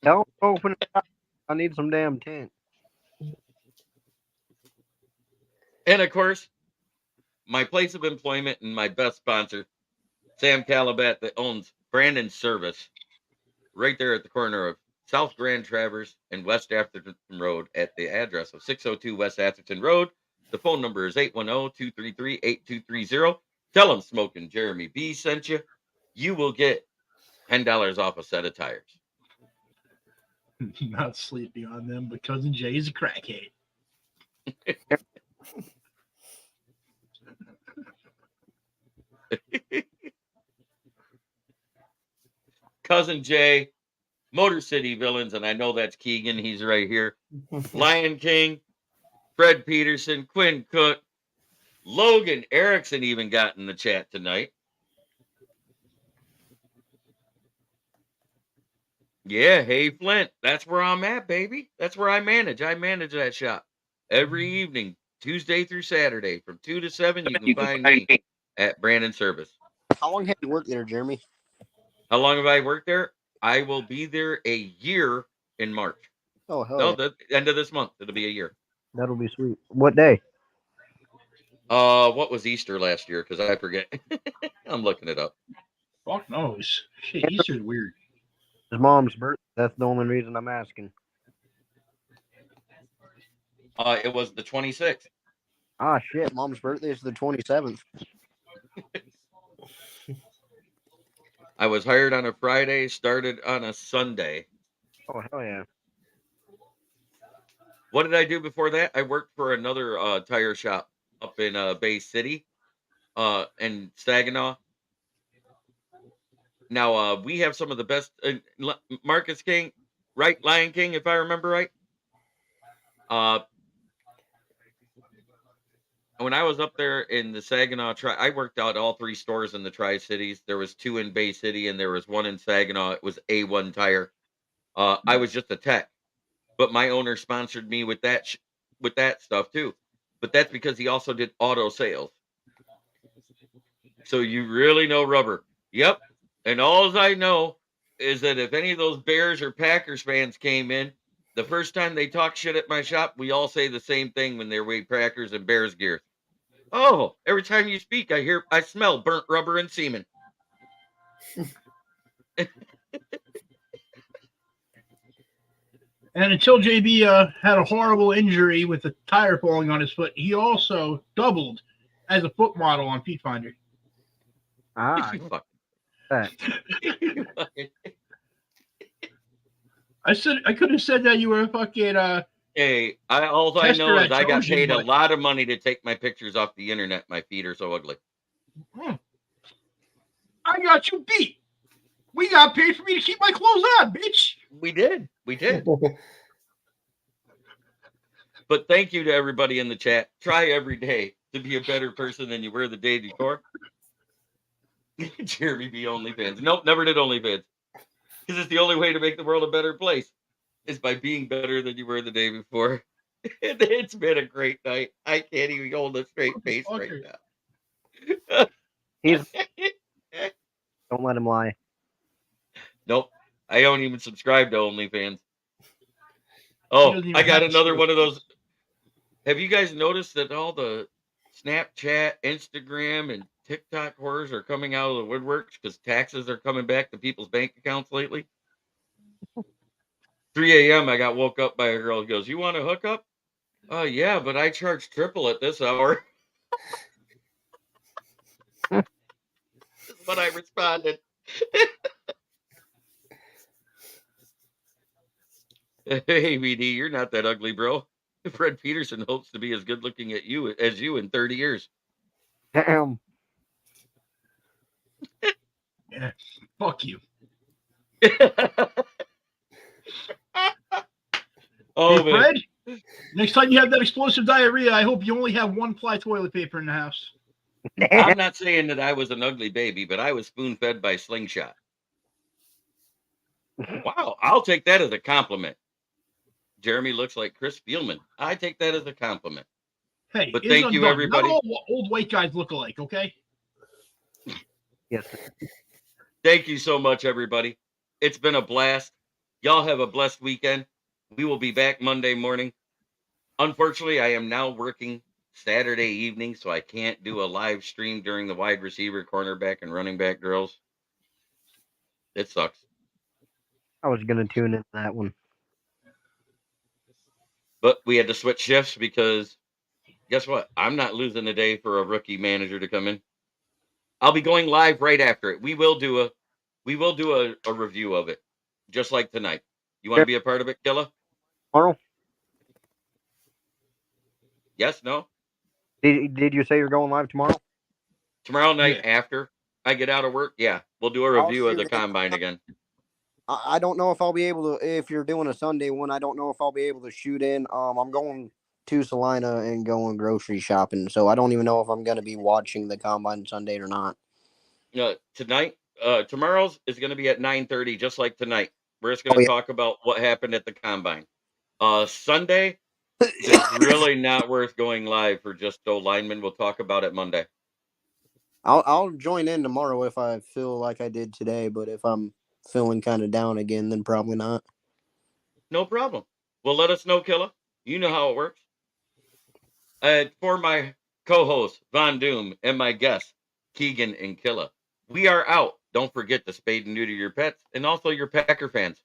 Don't open it up. I need some damn tint. And of course, my place of employment and my best sponsor, Sam Calabat, that owns Brandon Service, right there at the corner of South Grand Traverse and West Atherton Road at the address of 602 West Atherton Road. The phone number is 810-233-8230. Tell them Smoking Jeremy B sent you. You will get $10 off a set of tires. Not sleeping on them, but Cousin Jay is a crackhead. Cousin Jay, Motor City Villains, and I know that's Keegan. He's right here. Lion King, Fred Peterson, Quinn Cook, Logan Erickson even got in the chat tonight. Yeah, hey Flint, that's where I'm at, baby. That's where I manage. I manage that shop every evening, Tuesday through Saturday, from 2 to 7. You can find me at Brandon Service. How long have you worked there, Jeremy? How long have I worked there? I will be there a year in March. Oh, hell No, yeah. the end of this month. It'll be a year. That'll be sweet. What day? What was Easter last year? Because I forget. I'm looking it up. Fuck knows. Shit, Easter's weird. His mom's birthday. That's the only reason I'm asking. It was the 26th. Ah, shit. Mom's birthday is the 27th. I was hired on a Friday, started on a Sunday. Oh, hell yeah. What did I do before that? I worked for another tire shop up in Bay City, in Saginaw. Now, we have some of the best, Marcus King, right? Lion King, if I remember right. When I was up there in the Saginaw, I worked out all 3 stores in the Tri-Cities. There was 2 in Bay City, and there was 1 in Saginaw. It was A1 Tire. I was just a tech, but my owner sponsored me with that stuff too. But that's because he also did auto sales. So you really know rubber. Yep. And all I know is that if any of those Bears or Packers fans came in, the first time they talk shit at my shop, we all say the same thing when they're wearing Packers and Bears gear. Oh, every time you speak, I smell burnt rubber and semen. And until JB had a horrible injury with a tire falling on his foot, he also doubled as a foot model on Feet Finder. Ah, that. I could have said that you were a fucking Hey, all I know is I got Trojan, paid a but- lot of money to take my pictures off the internet. My feet are so ugly. I got you beat. We got paid for me to keep my clothes on, bitch. We did. But thank you to everybody in the chat. Try every day to be a better person than you were the day before. Jeremy B. OnlyFans. Nope, never did OnlyFans. Because it's the only way to make the world a better place is by being better than you were the day before. It's been a great night. I can't even hold a straight face right now. Don't let him lie. Nope. I don't even subscribe to OnlyFans. Oh, I got another one of those. Have you guys noticed that all the Snapchat, Instagram, and TikTok horrors are coming out of the woodworks because taxes are coming back to people's bank accounts lately? 3 a.m. I got woke up by a girl who goes, "You want to hook up?" Oh, yeah, but I charge triple at this hour. This is what I responded. Hey, VD, you're not that ugly, bro. Fred Peterson hopes to be as good looking as you in 30 years. Damn. Yeah, fuck you. Oh, hey, man. Fred, next time you have that explosive diarrhea, I hope you only have 1-ply toilet paper in the house. I'm not saying that I was an ugly baby, but I was spoon-fed by Slingshot. Wow, I'll take that as a compliment. Jeremy looks like Chris Spielman. I take that as a compliment. Hey, but thank you, everybody. Not all old white guys look alike, okay? Yes. Thank you so much, everybody. It's been a blast. Y'all have a blessed weekend. We will be back Monday morning. Unfortunately, I am now working Saturday evening, so I can't do a live stream during the wide receiver, cornerback, and running back drills. It sucks. I was going to tune into that one. But we had to switch shifts because guess what? I'm not losing a day for a rookie manager to come in. I'll be going live right after it. We will do a review of it, just like tonight. You want to be a part of it, Killa? Tomorrow? Yes, no? Did you say you're going live tomorrow? Tomorrow night after I get out of work, yeah. We'll do a review of the combine again. I don't know if I'll be able to, if you're doing a Sunday one, I don't know if I'll be able to shoot in. I'm going to Salina and going grocery shopping, so I don't even know if I'm going to be watching the combine Sunday or not. Tomorrow's is going to be at 9:30, just like tonight. We're just going to talk about what happened at the combine. Sunday is really not worth going live for just O linemen. We'll talk about it Monday. I'll join in tomorrow if I feel like I did today, but if I'm feeling kind of down again, then probably not. No problem. Well, let us know, Killa. You know how it works. For my co-host, Von Doom, and my guests, Keegan and Killa, we are out. Don't forget to spade and neuter your pets and also your Packer fans.